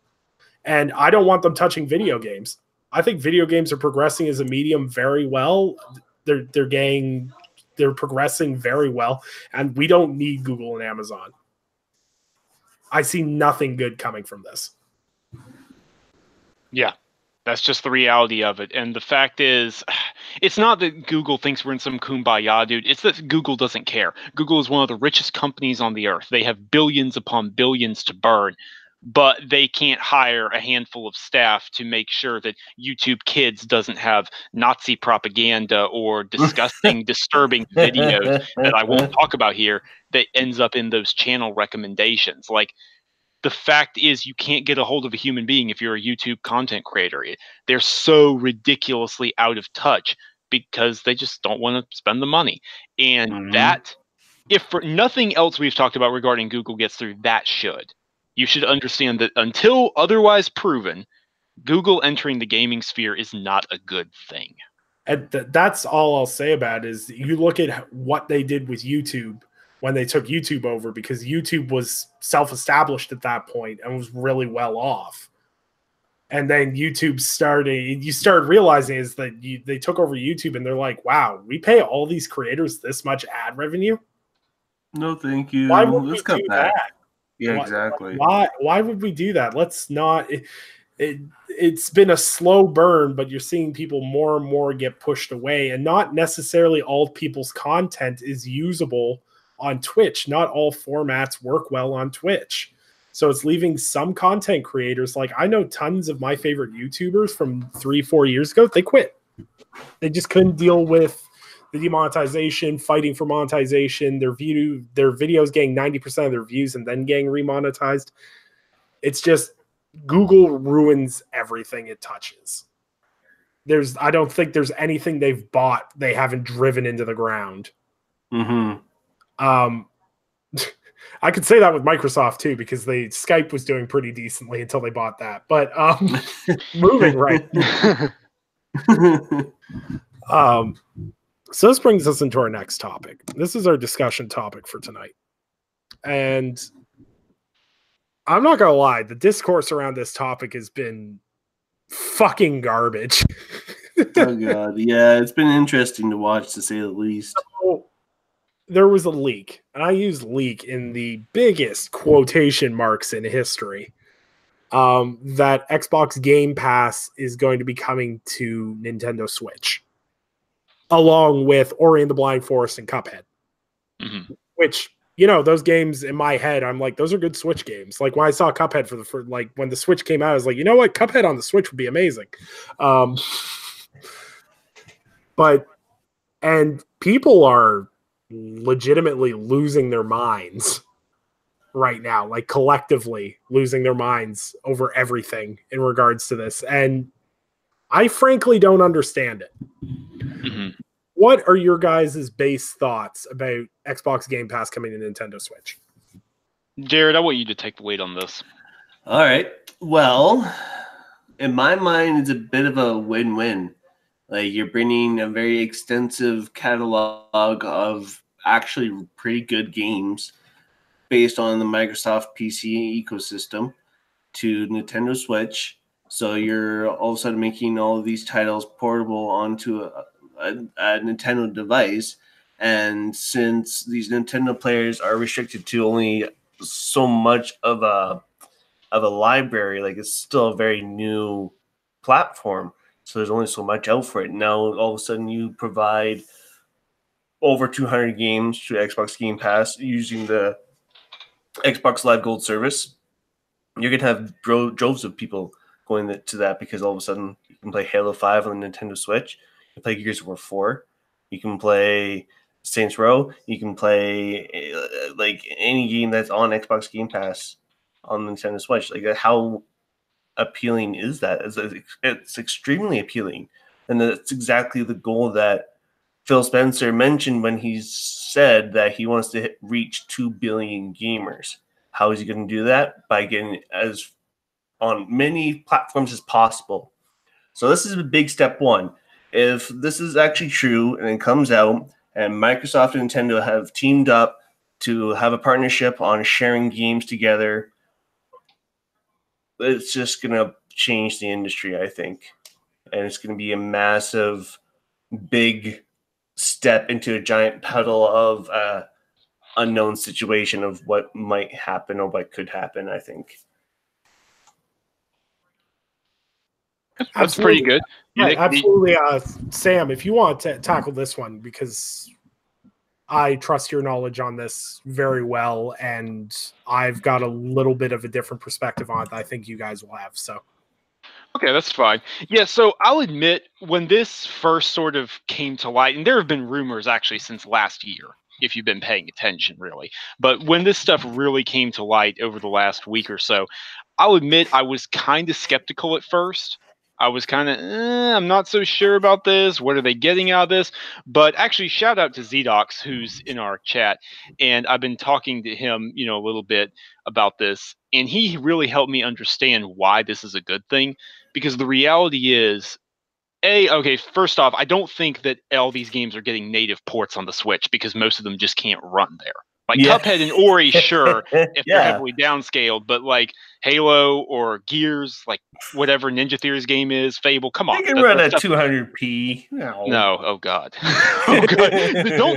And I don't want them touching video games. I think video games are progressing as a medium very well. They're progressing very well, and we don't need Google and Amazon. I see nothing good coming from this. Yeah. That's just the reality of it. And the fact is, it's not that Google thinks we're in some kumbaya, dude. It's that Google doesn't care. Google is one of the richest companies on the earth. They have billions upon billions to burn, but they can't hire a handful of staff to make sure that YouTube Kids doesn't have Nazi propaganda or disgusting, disturbing videos that I won't talk about here that ends up in those channel recommendations. Like, the fact is you can't get a hold of a human being if you're a YouTube content creator. They're so ridiculously out of touch because they just don't want to spend the money. And that, if for nothing else we've talked about regarding Google gets through, that you should understand that until otherwise proven, Google entering the gaming sphere is not a good thing. And that's all I'll say about it is you look at what they did with YouTube when they took YouTube over, because YouTube was self-established at that point and was really well off. And then YouTube you started realizing is that they took over YouTube and they're like, wow, we pay all these creators this much ad revenue? No, thank you. Why would Let's we do that? Yeah, exactly. Why would we do that? Let's not... It's been a slow burn, but you're seeing people more and more get pushed away, and not necessarily all people's content is usable on Twitch. Not all formats work well on Twitch. So it's leaving some content creators, like I know tons of my favorite YouTubers from 3-4 years ago, they quit. They just couldn't deal with the demonetization, fighting for monetization, their videos getting 90% of their views and then getting remonetized. It's just Google ruins everything it touches. I don't think there's anything they've bought they haven't driven into the ground. Mm-hmm. I could say that with Microsoft too, because Skype was doing pretty decently until they bought that. But moving right. So this brings us into our next topic. This is our discussion topic for tonight. And I'm not gonna lie, the discourse around this topic has been fucking garbage. Oh god, yeah, it's been interesting to watch, to say the least. So, there was a leak, and I use leak in the biggest quotation marks in history, that Xbox Game Pass is going to be coming to Nintendo Switch, along with Ori and the Blind Forest and Cuphead. Mm-hmm. Which, you know, those games in my head, I'm like, those are good Switch games. Like when I saw Cuphead like when the Switch came out, I was like, you know what, Cuphead on the Switch would be amazing. And people are legitimately losing their minds right now, like collectively losing their minds over everything in regards to this. And I frankly don't understand it. Mm-hmm. What are your guys' base thoughts about Xbox Game Pass coming to Nintendo Switch? Jared, I want you to take the lead on this. All right. Well, in my mind, it's a bit of a win-win. Like, you're bringing a very extensive catalog of actually pretty good games based on the Microsoft PC ecosystem to Nintendo Switch. So you're all of a sudden making all of these titles portable onto a Nintendo device. And since these Nintendo players are restricted to only so much of a library, like it's still a very new platform, so there's only so much out for it. Now all of a sudden you provide over 200 games to Xbox Game Pass using the Xbox Live Gold service. You're gonna have droves of people going to that because all of a sudden you can play Halo 5 on the Nintendo Switch, you can play Gears of War 4, you can play Saints Row, you can play like any game that's on Xbox Game Pass on the Nintendo Switch. Like, how appealing is that? It's extremely appealing, and that's exactly the goal that Phil Spencer mentioned when he said that he wants to reach 2 billion gamers. How is he going to do that? By getting as on many platforms as possible. So this is a big step one. If this is actually true and it comes out, and Microsoft and Nintendo have teamed up to have a partnership on sharing games together, it's just going to change the industry, I think. And it's going to be a massive, big step into a giant puddle of unknown situation of what might happen or what could happen, I think. That's pretty good. Right, absolutely. Sam, if you want to tackle this one, because I trust your knowledge on this very well, and I've got a little bit of a different perspective on it that I think you guys will have. So, okay, that's fine. Yeah, so I'll admit, when this first sort of came to light, and there have been rumors actually since last year, if you've been paying attention, really. But when this stuff really came to light over the last week or so, I'll admit I was kind of skeptical at first. I was kind of, I'm not so sure about this. What are they getting out of this? But actually, shout out to Zedox, who's in our chat. And I've been talking to him, a little bit about this. And he really helped me understand why this is a good thing. Because the reality is, okay, first off, I don't think that all these games are getting native ports on the Switch because most of them just can't run there. Like Cuphead and Ori, sure, if they're heavily downscaled, but like Halo or Gears, like whatever Ninja Theory's game is, Fable, come on. They can run at 200p. No, oh god. Oh god.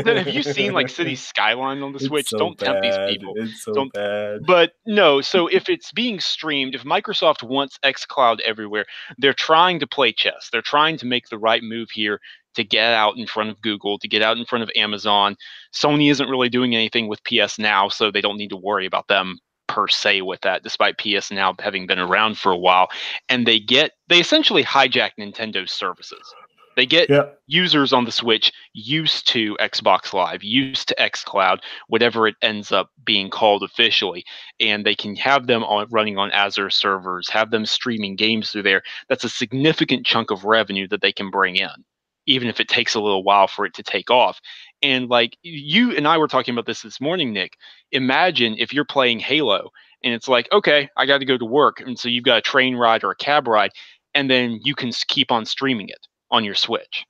Have you seen like City Skyline on the Switch? So don't tempt these people. It's so bad. But no, so if it's being streamed, if Microsoft wants xCloud everywhere, they're trying to play chess. They're trying to make the right move here to get out in front of Google, to get out in front of Amazon. Sony isn't really doing anything with PS Now, so they don't need to worry about them per se with that, despite PS Now having been around for a while. And they essentially hijack Nintendo's services. They get users on the Switch used to Xbox Live, used to xCloud, whatever it ends up being called officially, and they can have them running on Azure servers, have them streaming games through there. That's a significant chunk of revenue that they can bring in, even if it takes a little while for it to take off. And like you and I were talking about this morning, Nick, imagine if you're playing Halo and it's like, okay, I got to go to work. And so you've got a train ride or a cab ride, and then you can keep on streaming it on your Switch.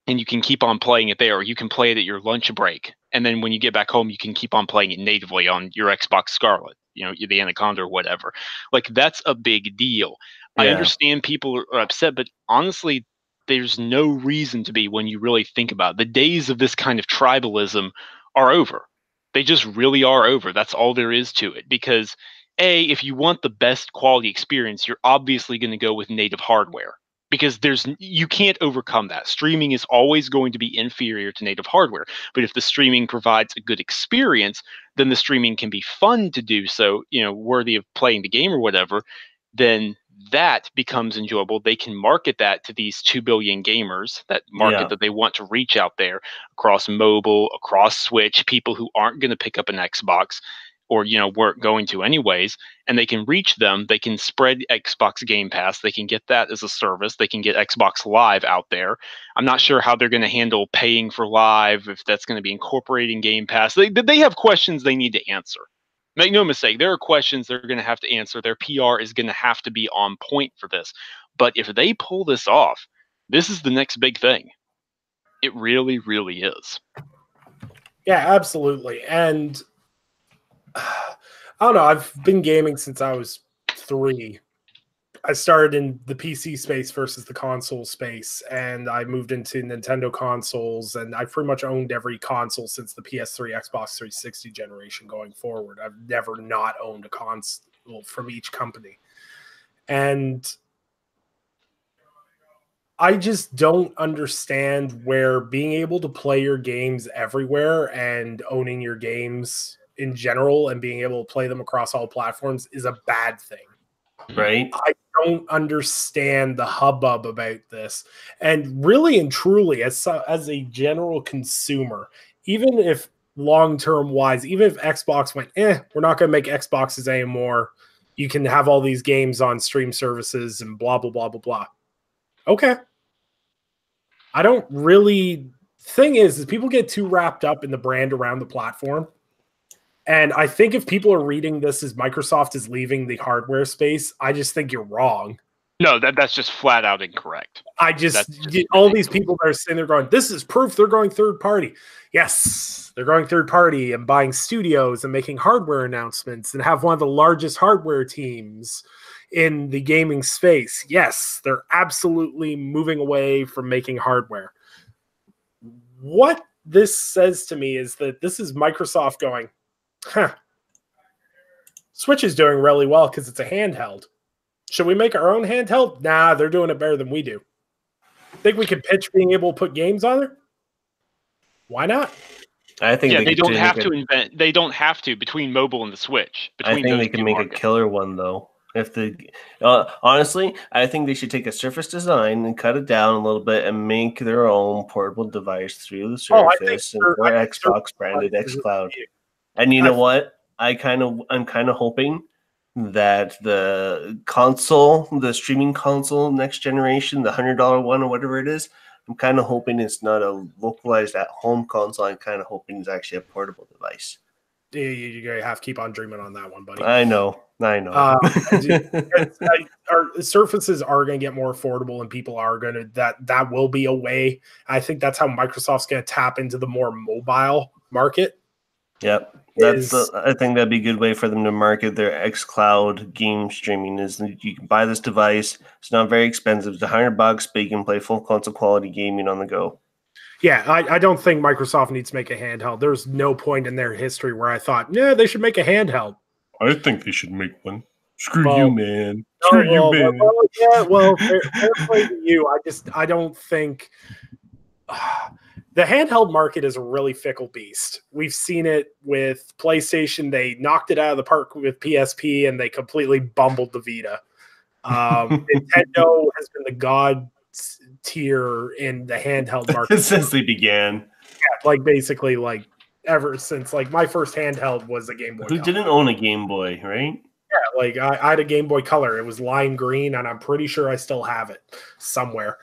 And you can keep on playing it there, or you can play it at your lunch break. And then when you get back home, you can keep on playing it natively on your Xbox Scarlet, the Anaconda or whatever. Like, that's a big deal. Yeah. I understand people are upset, but honestly, there's no reason to be when you really think about it. The days of this kind of tribalism are over. They just really are over. That's all there is to it. Because if you want the best quality experience, you're obviously going to go with native hardware. Because you can't overcome that. Streaming is always going to be inferior to native hardware. But if the streaming provides a good experience, then the streaming can be fun to do so, worthy of playing the game or whatever, then that becomes enjoyable. They can market that to these 2 billion gamers, that market that they want to reach out there across mobile, across Switch, people who aren't going to pick up an Xbox or, weren't going to anyways, and they can reach them. They can spread Xbox Game Pass. They can get that as a service. They can get Xbox Live out there. I'm not sure how they're going to handle paying for Live, if that's going to be incorporating Game Pass. They have questions they need to answer. Make no mistake, there are questions they're going to have to answer. Their PR is going to have to be on point for this. But if they pull this off, this is the next big thing. It really, really is. Yeah, absolutely. And I don't know, I've been gaming since I was 3. I started in the PC space versus the console space, and I moved into Nintendo consoles, and I've pretty much owned every console since the PS3, Xbox 360 generation going forward. I've never not owned a console from each company. And I just don't understand where being able to play your games everywhere and owning your games in general and being able to play them across all platforms is a bad thing. Right? I don't understand the hubbub about this. And really and truly, as a general consumer, even if long-term wise, even if Xbox went, we're not going to make Xboxes anymore. You can have all these games on stream services and blah, blah, blah, blah, blah. Okay. I don't really... Thing is people get too wrapped up in the brand around the platform. And I think if people are reading this as Microsoft is leaving the hardware space, I just think you're wrong. No, that's just flat out incorrect. All these people that are sitting there going, this is proof they're going third party. Yes, they're going third party and buying studios and making hardware announcements and have one of the largest hardware teams in the gaming space. Yes, they're absolutely moving away from making hardware. What this says to me is that this is Microsoft going, Switch is doing really well because it's a handheld. Should we make our own handheld? Nah, they're doing it better than we do. Think we could pitch being able to put games on there? Why not? I think they don't have to invent. They don't have to between mobile and the Switch. I think they can make a killer one though. If honestly, I think they should take a Surface design and cut it down a little bit and make their own portable device through the Surface and for Xbox branded xCloud. And you know what? I'm kind of hoping that the console, the streaming console next generation, the $100 one or whatever it is, I'm kind of hoping it's not a localized at-home console. I'm kind of hoping it's actually a portable device. You're going to have to keep on dreaming on that one, buddy. I know. Our Surfaces are going to get more affordable, and people are going to that will be a way. I think that's how Microsoft's going to tap into the more mobile market. Yep. I think that'd be a good way for them to market their xCloud game streaming. Is you can buy this device. It's not very expensive. It's $100, but you can play full console quality gaming on the go. Yeah, I don't think Microsoft needs to make a handheld. There's no point in their history where I thought, they should make a handheld. I think they should make one. Screw you, man. Screw you, man. Fair play to you. I don't think the handheld market is a really fickle beast. We've seen it with PlayStation. They knocked it out of the park with PSP, and they completely bumbled the Vita. Nintendo has been the god tier in the handheld market since they began. Yeah, basically ever since my first handheld was a Game Boy. Who didn't own a Game Boy, right? Yeah, I had a Game Boy Color. It was lime green, and I'm pretty sure I still have it somewhere.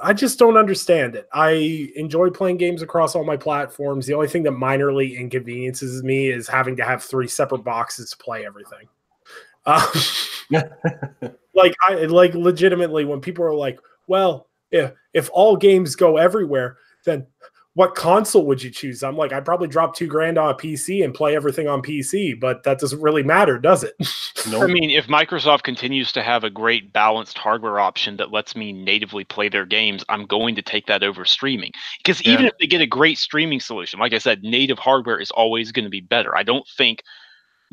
I just don't understand it. I enjoy playing games across all my platforms. The only thing that minorly inconveniences me is having to have 3 separate boxes to play everything. Legitimately, when people are like, well, if all games go everywhere, then what console would you choose? I'm like, I'd probably drop $2,000 on a PC and play everything on PC, but that doesn't really matter, does it? Nope. I mean, if Microsoft continues to have a great balanced hardware option that lets me natively play their games, I'm going to take that over streaming. Because even if they get a great streaming solution, like I said, native hardware is always going to be better. I don't think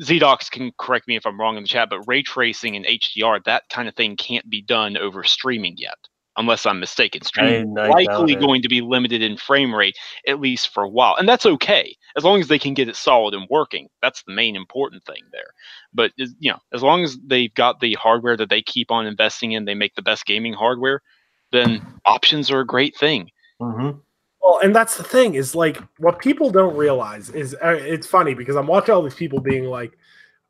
ZDocs can correct me if I'm wrong in the chat, but ray tracing and HDR, that kind of thing can't be done over streaming yet. Unless I'm mistaken. Streaming is likely going to be limited in frame rate, at least for a while. And that's okay, as long as they can get it solid and working. That's the main important thing there. But, as long as they've got the hardware that they keep on investing in, they make the best gaming hardware, then options are a great thing. Mm-hmm. Well, and that's the thing, is what people don't realize is, it's funny because I'm watching all these people being like,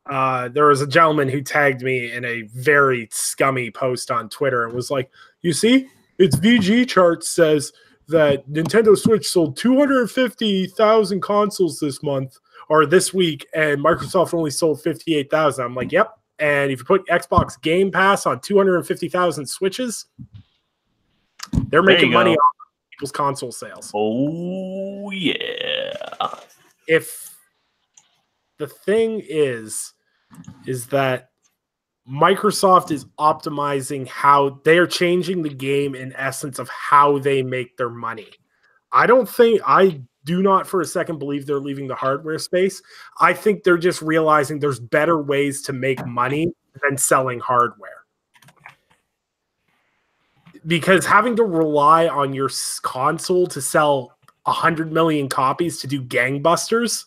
there was a gentleman who tagged me in a very scummy post on Twitter and was like, you see, its VG chart says that Nintendo Switch sold 250,000 consoles this month or this week, and Microsoft only sold 58,000. I'm like, yep. And if you put Xbox Game Pass on 250,000 Switches, they're making money off people's console sales. Oh, yeah. If the thing is that Microsoft is optimizing how they are changing the game in essence of how they make their money. I do not for a second believe they're leaving the hardware space. I think they're just realizing there's better ways to make money than selling hardware. Because having to rely on your console to sell 100 million copies to do gangbusters,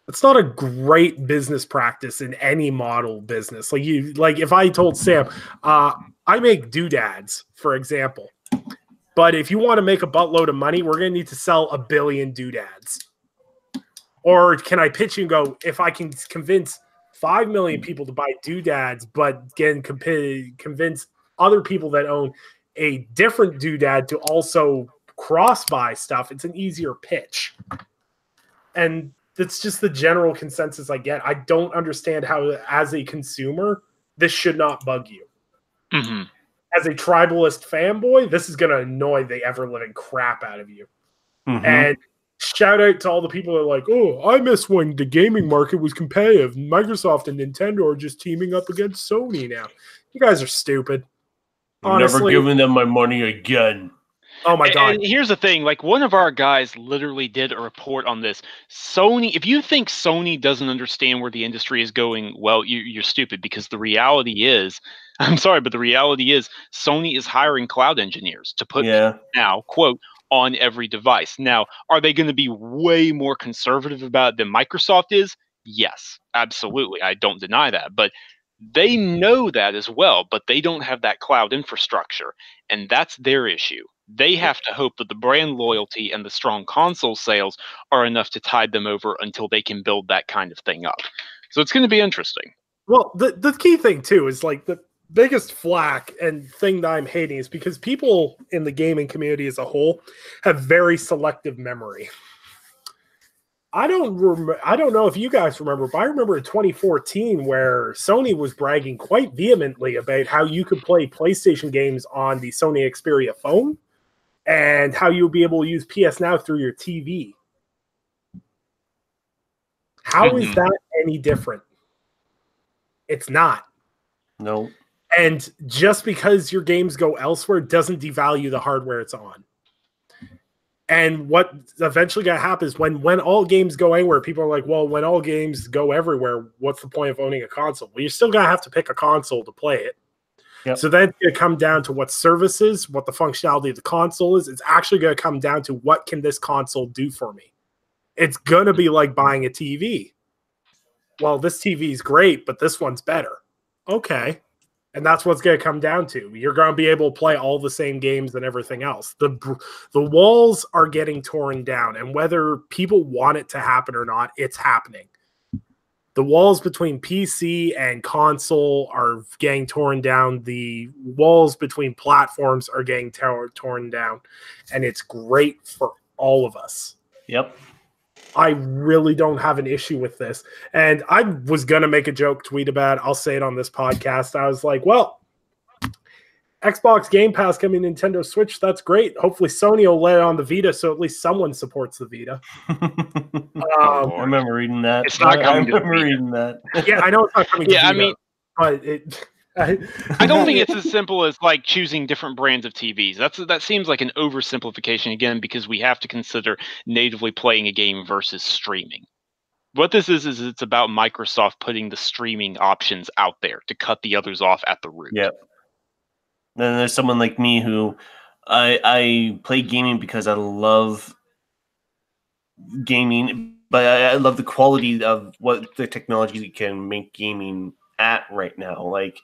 it's not a great business practice in any model business. Like if I told Sam, I make doodads, for example, but if you want to make a buttload of money, we're going to need to sell 1 billion doodads. Or can I pitch you and go, if I can convince 5 million people to buy doodads, but again, convince other people that own a different doodad to also cross-buy stuff, it's an easier pitch. And that's just the general consensus I get. I don't understand how, as a consumer, this should not bug you. Mm-hmm. As a tribalist fanboy, this is going to annoy the ever-living crap out of you. Mm-hmm. And shout out to all the people that are like, oh, I miss when the gaming market was competitive. Microsoft and Nintendo are just teaming up against Sony now. You guys are stupid. Honestly, never giving them my money again. Oh my God. And here's the thing, like one of our guys literally did a report on this. Sony, if you think Sony doesn't understand where the industry is going, well, you're stupid, because the reality is, I'm sorry, but the reality is Sony is hiring cloud engineers to put now, quote, on every device. Now, are they going to be way more conservative about it than Microsoft is? Yes, absolutely. I don't deny that. But they know that as well, but they don't have that cloud infrastructure, and that's their issue. They have to hope that the brand loyalty and the strong console sales are enough to tide them over until they can build that kind of thing up. So it's going to be interesting. Well, the key thing, too, is like the biggest flack and thing that I'm hating is because people in the gaming community as a whole have very selective memory. I don't know if you guys remember, but I remember in 2014 where Sony was bragging quite vehemently about how you could play PlayStation games on the Sony Xperia phone and how you'll be able to use PS Now through your TV. How is that any different? It's not. No. And just because your games go elsewhere doesn't devalue the hardware it's on. And what eventually going to happen is when all games go anywhere, people are like, well, when all games go everywhere, what's the point of owning a console? Well, you're still going to have to pick a console to play it. Yep. So then it's going to come down to what services, what the functionality of the console is. It's actually going to come down to what can this console do for me? It's going to be like buying a TV. Well, this TV is great, but this one's better. Okay. And that's what's going to come down to. You're going to be able to play all the same games and everything else. The walls are getting torn down, and whether people want it to happen or not, it's happening. The walls between PC and console are getting torn down. The walls between platforms are getting torn down, and it's great for all of us. Yep. I really don't have an issue with this. And I was going to make a joke tweet about it. I'll say it on this podcast. I was like, well, Xbox Game Pass coming to Nintendo Switch, that's great. Hopefully Sony will let it on the Vita so at least someone supports the Vita. I remember reading that. It's not coming I remember reading that. Yeah, I know it's not coming to Vita. I mean, but it... I don't think it's as simple as like choosing different brands of TVs. That seems like an oversimplification again, because we have to consider natively playing a game versus streaming. What this is it's about Microsoft putting the streaming options out there to cut the others off at the root. Yep. Then there's someone like me who I play gaming because I love gaming, but I love the quality of what the technology can make gaming at right now. Like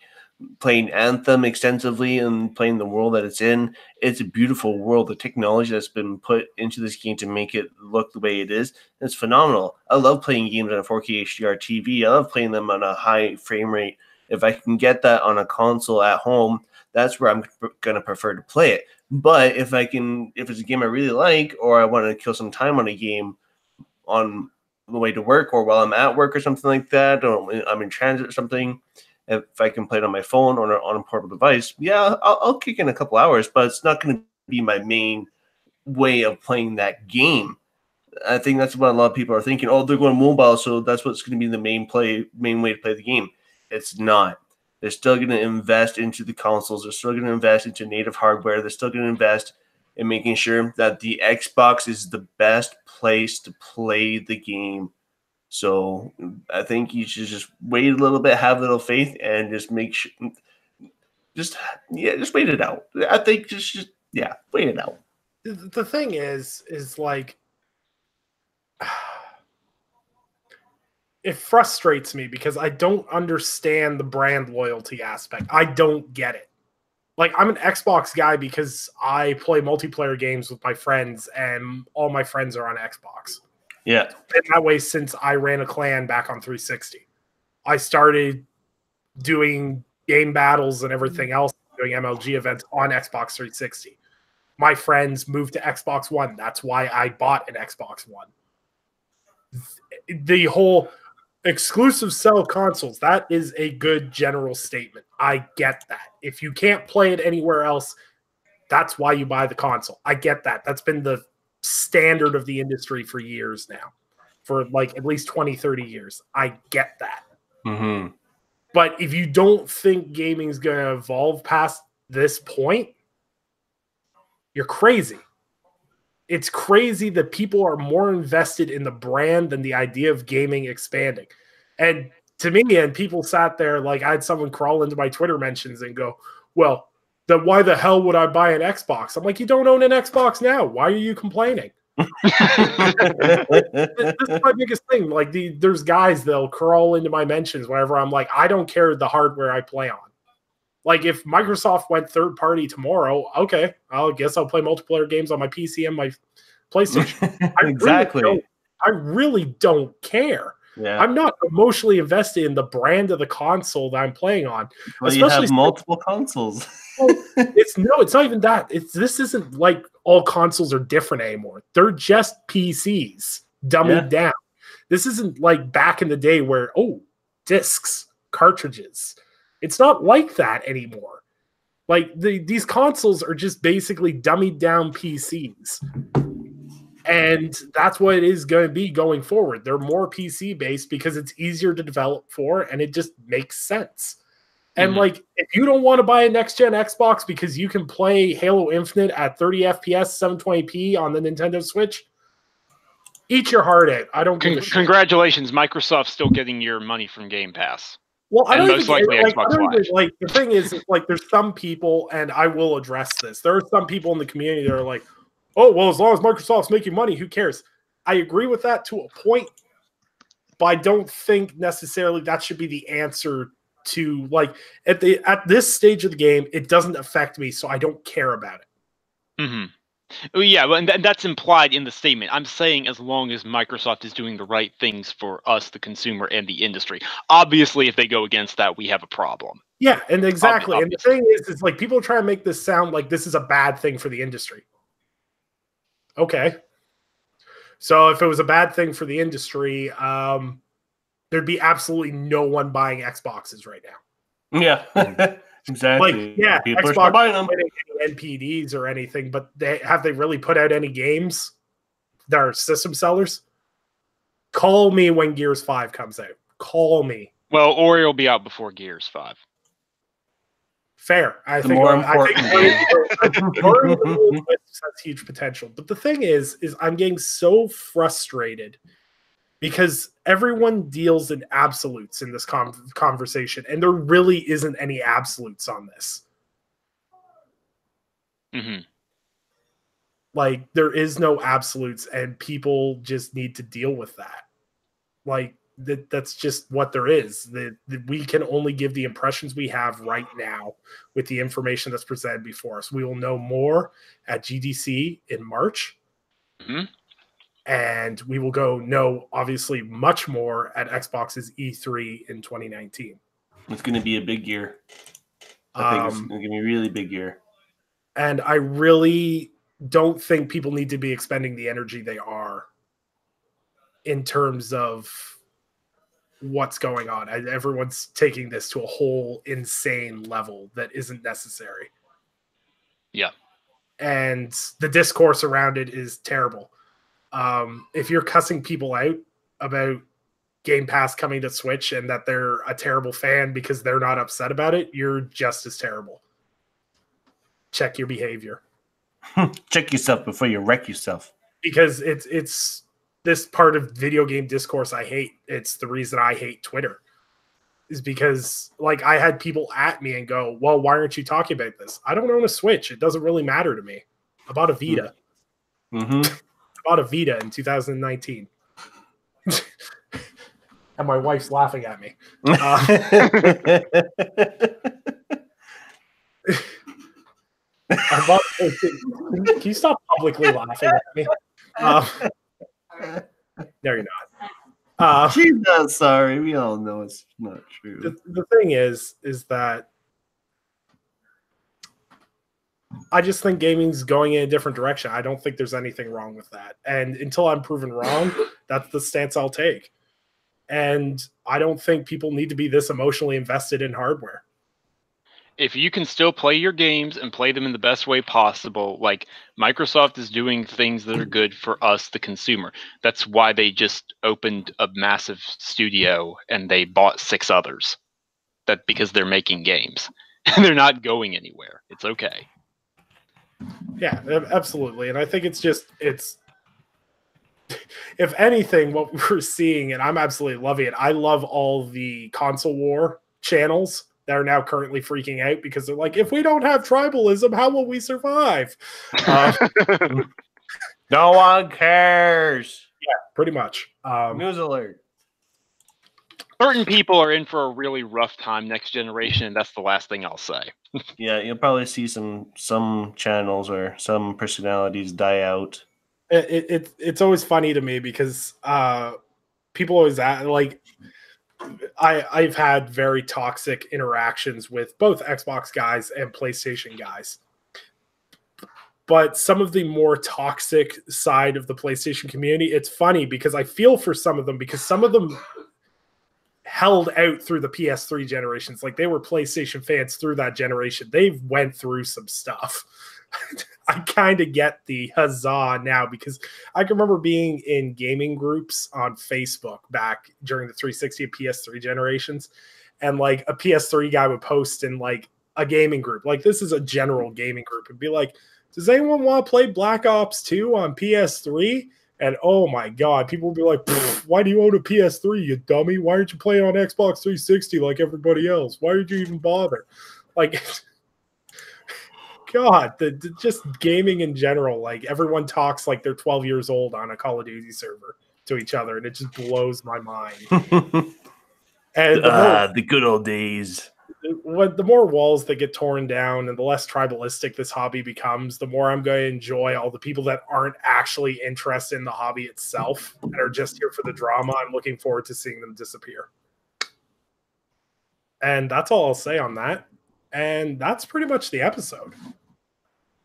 playing Anthem extensively and playing the world that it's in. It's a beautiful world. The technology that's been put into this game to make it look the way it is, it's phenomenal. I love playing games on a 4K HDR TV. I love playing them on a high frame rate. If I can get that on a console at home, that's where I'm going to prefer to play it. But if it's a game I really like, or I want to kill some time on a game on the way to work or while I'm at work or something like that, or I'm in transit or something, if I can play it on my phone or on a portable device, yeah, I'll kick in a couple hours, but it's not going to be my main way of playing that game. I think that's what a lot of people are thinking. Oh, they're going mobile, so that's what's going to be the main way to play the game. It's not. They're still going to invest into the consoles. They're still going to invest into native hardware. They're still going to invest in making sure that the Xbox is the best place to play the game. So I think you should just wait a little bit, have a little faith, and just make sure, just wait it out. I think just wait it out. The thing is like, it frustrates me because I don't understand the brand loyalty aspect. I don't get it. Like, I'm an Xbox guy because I play multiplayer games with my friends, and all my friends are on Xbox. Yeah. Been that way since I ran a clan back on 360. I started doing game battles and everything else, doing MLG events on Xbox 360. My friends moved to Xbox One. That's why I bought an Xbox One. The whole exclusive sell consoles, that is a good general statement. I get that. If you can't play it anywhere else, that's why you buy the console. I get that. That's been the standard of the industry for years now, for like at least 20, 30 years. I get that. Mm-hmm. But if you don't think gaming is going to evolve past this point, you're crazy. It's crazy that people are more invested in the brand than the idea of gaming expanding. And to me, and people sat there, like, I had someone crawl into my Twitter mentions and go, well, then why the hell would I buy an Xbox? I'm like, you don't own an Xbox now. Why are you complaining? This is my biggest thing. Like, there's guys, they'll crawl into my mentions whenever I'm like, I don't care the hardware I play on. Like, if Microsoft went third party tomorrow, okay, I guess I'll play multiplayer games on my PC and my PlayStation. Exactly. I really don't care. Yeah. I'm not emotionally invested in the brand of the console that I'm playing on. Well, you have multiple consoles. It's not even that. This isn't like all consoles are different anymore. They're just PCs dummied down. This isn't like back in the day where, discs, cartridges. It's not like that anymore. Like, these consoles are just basically dummied down PCs. And that's what it is going to be going forward. They're more PC based because it's easier to develop for, and it just makes sense. And like, if you don't want to buy a next gen Xbox because you can play Halo Infinite at 30 FPS, 720p on the Nintendo Switch, eat your heart out. I don't give a shit. Congratulations, Microsoft's still getting your money from Game Pass. Well, I and don't most likely Xbox Live. Like, the thing is, like, there's some people, and I will address this. There are some people in the community that are like, oh, well, as long as Microsoft's making money, who cares? I agree with that to a point, but I don't think necessarily that should be the answer to, like, at this stage of the game, it doesn't affect me, so I don't care about it. Mm-hmm. Well, yeah, well, and that's implied in the statement. I'm saying as long as Microsoft is doing the right things for us, the consumer, and the industry. Obviously, if they go against that, we have a problem. Yeah, and exactly. And the thing is like, people try to make this sound like this is a bad thing for the industry. Okay. So if it was a bad thing for the industry, there'd be absolutely no one buying Xboxes right now. Yeah. Exactly. Like, yeah, people Xbox are buying them. Any NPDs or anything, but have they really put out any games that are system sellers? Call me when Gears 5 comes out. Call me. Well, Ori will be out before Gears 5. Fair. I think that's huge potential. But the thing is I'm getting so frustrated because everyone deals in absolutes in this conversation, and there really isn't any absolutes on this. Mm-hmm. Like, there is no absolutes, and people just need to deal with that. Like, that's just what there is. We can only give the impressions we have right now with the information that's presented before us. We will know more at GDC in March. Mm-hmm. And we will know, obviously, much more at Xbox's E3 in 2019. It's going to be a big year. I think it's going to be a really big year. And I really don't think people need to be expending the energy they are in terms of what's going on. Everyone's taking this to a whole insane level that isn't necessary. Yeah. And the discourse around it is terrible. If you're cussing people out about Game Pass coming to Switch and that they're a terrible fan because they're not upset about it, you're just as terrible. Check your behavior. Check yourself before you wreck yourself. Because it's this part of video game discourse I hate. It's the reason I hate Twitter. Is because like I had people at me and go, well, why aren't you talking about this? I don't own a Switch. It doesn't really matter to me. I bought a Vita. Mm-hmm. I bought a Vita in 2019. And my wife's laughing at me. I bought, can you stop publicly laughing at me? No, you're not. She's not sorry. We all know it's not true. The thing is that I just think gaming's going in a different direction. I don't think there's anything wrong with that. And until I'm proven wrong, that's the stance I'll take. And I don't think people need to be this emotionally invested in hardware. If you can still play your games and play them in the best way possible, like Microsoft is doing things that are good for us, the consumer. That's why they just opened a massive studio and they bought 6 others. That because they're making games and they're not going anywhere. It's okay. Yeah, absolutely. And I think it's if anything, what we're seeing, and I'm absolutely loving it. I love all the console war channels that are now currently freaking out because they're like, if we don't have tribalism, how will we survive? No one cares. Yeah, pretty much. News alert. Certain people are in for a really rough time next generation, and that's the last thing I'll say. Yeah, you'll probably see some channels or some personalities die out. It's always funny to me because people always ask, like, I've had very toxic interactions with both Xbox guys and PlayStation guys. But some of the more toxic side of the PlayStation community, it's funny because I feel for some of them because some of them held out through the PS3 generations. Like they were PlayStation fans through that generation. They went through some stuff. I kind of get the huzzah now because I can remember being in gaming groups on Facebook back during the 360 and PS3 generations. And like a PS3 guy would post in like a gaming group. Like this is a general gaming group and be like, does anyone want to play Black Ops 2 on PS3? And oh my God, people would be like, why do you own a PS3, you dummy? Why aren't you playing on Xbox 360 like everybody else? Why did you even bother? Like, God, just gaming in general, like everyone talks like they're 12 years old on a Call of Duty server to each other, and it just blows my mind. And the good old days. The more walls that get torn down and the less tribalistic this hobby becomes, the more I'm going to enjoy all the people that aren't actually interested in the hobby itself and are just here for the drama. I'm looking forward to seeing them disappear. And that's all I'll say on that. And that's pretty much the episode.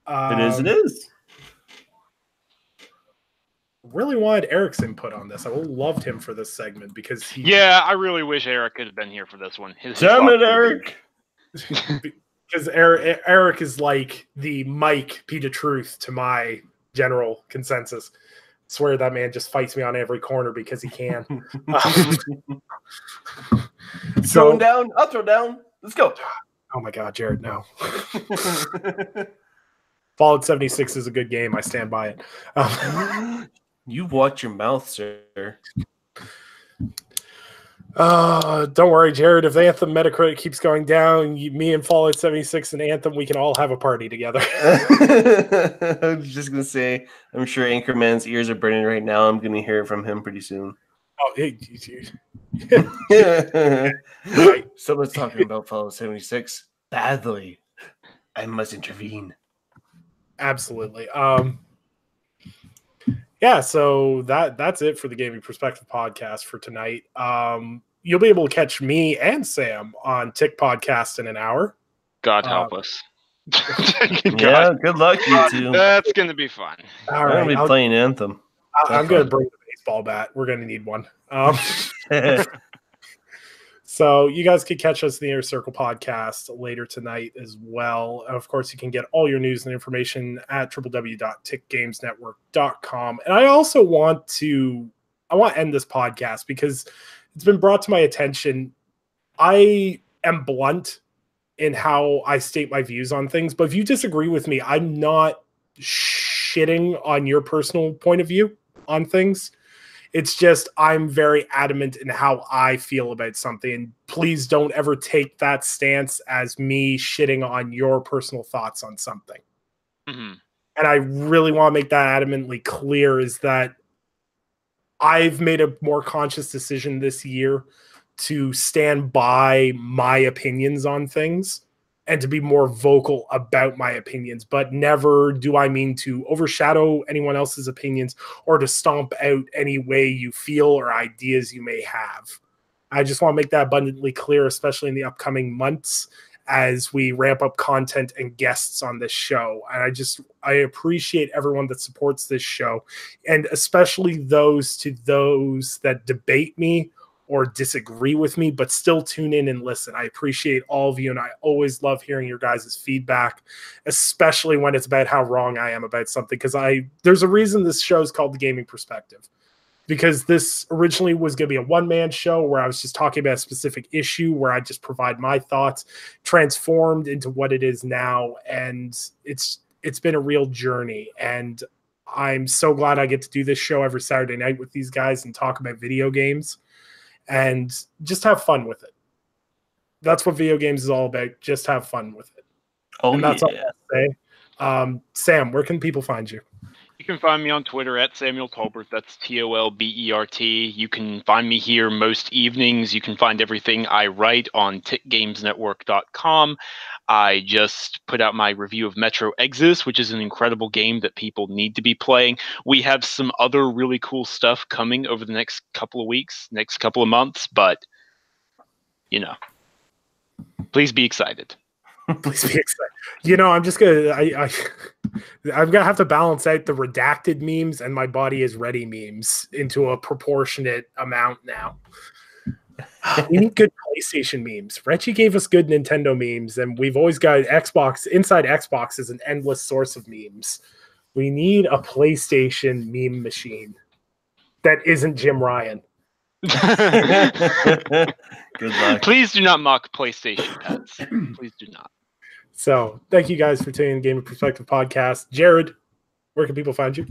It is. Really wanted Eric's input on this. I would have loved him for this segment because he. Yeah, I really wish Eric could have been here for this one. Damn it, Eric! Because Eric is like the Mike Peter Truth to my general consensus. I swear that man just fights me on every corner because he can. Throwing down, I'll throw down. Let's go. Oh my God, Jared, no. Fallout 76 is a good game. I stand by it. You watch your mouth, sir. Don't worry, Jared. If Anthem Metacritic keeps going down, me and Fallout 76 and Anthem, we can all have a party together. I was just going to say, I'm sure Anchorman's ears are burning right now. I'm going to hear from him pretty soon. Oh, hey. Right. Someone's talking about Fallout 76 badly. I must intervene. Absolutely. Yeah, so that's it for the Gaming Perspective podcast for tonight. You'll be able to catch me and Sam on Tick Podcast in an hour. God help us. Yeah, good luck, you two. That's going to be fun. All right, I'm going to be playing Anthem. I'm going to bring the baseball bat. We're going to need one. So you guys can catch us in the Inner Circle podcast later tonight as well. And of course, you can get all your news and information at www.tickgamesnetwork.com. And I also want to end this podcast because it's been brought to my attention. I am blunt in how I state my views on things, but if you disagree with me, I'm not shitting on your personal point of view on things. It's just I'm very adamant in how I feel about something. And please don't ever take that stance as me shitting on your personal thoughts on something. Mm-hmm. And I really want to make that adamantly clear, is that I've made a more conscious decision this year to stand by my opinions on things and to be more vocal about my opinions, but never do I mean to overshadow anyone else's opinions or to stomp out any way you feel or ideas you may have. I just want to make that abundantly clear, especially in the upcoming months as we ramp up content and guests on this show. And I appreciate everyone that supports this show, and especially those that debate me or disagree with me, but still tune in and listen. I appreciate all of you, and I always love hearing your guys' feedback, especially when it's about how wrong I am about something, because there's a reason this show is called The Gaming Perspective, because this originally was going to be a one-man show where I was just talking about a specific issue, where I just provide my thoughts, transformed into what it is now, and it's been a real journey, and I'm so glad I get to do this show every Saturday night with these guys and talk about video games and just have fun with it. That's what video games is all about. Just have fun with it. Oh, and that's yeah. all I have to say. Sam, where can people find you? You can find me on Twitter at Samuel Tolbert. That's Tolbert. You can find me here most evenings. You can find everything I write on tickgamesnetwork.com. I just put out my review of Metro Exodus, which is an incredible game that people need to be playing. We have some other really cool stuff coming over the next couple of weeks, next couple of months, but, please be excited. Please be excited. I'm just going to... I'm going to have to balance out the redacted memes and my body is ready memes into a proportionate amount now. We need good PlayStation memes. Reggie gave us good Nintendo memes, and we've always got Xbox. Inside Xbox is an endless source of memes. We need a PlayStation meme machine that isn't Jim Ryan. Good luck. Please do not mock PlayStation pets. Please do not. So thank you guys for tuning in the Gaming Perspective podcast. Jared, where can people find you?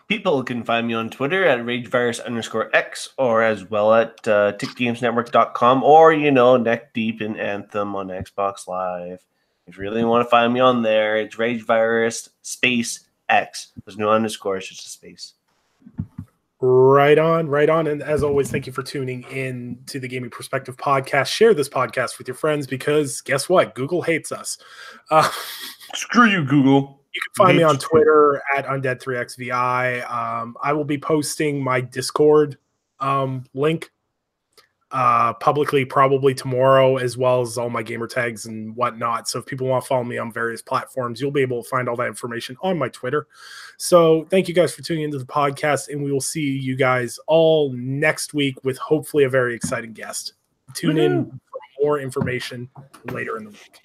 People can find me on Twitter at RageVirus_X, or as well at tickgamesnetwork.com, or, neck deep in Anthem on Xbox Live. If you really want to find me on there, it's RageVirus space X. There's no underscore, it's just a space. Right on. And as always, thank you for tuning in to the Gaming Perspective podcast. Share this podcast with your friends, because guess what? Google hates us. Screw you, Google. You can find me on Twitter at Undead3XVI. I will be posting my Discord link publicly probably tomorrow, as well as all my gamer tags and whatnot. So if people want to follow me on various platforms, you'll be able to find all that information on my Twitter. So thank you guys for tuning into the podcast, and we will see you guys all next week with hopefully a very exciting guest. Tune in for more information later in the week.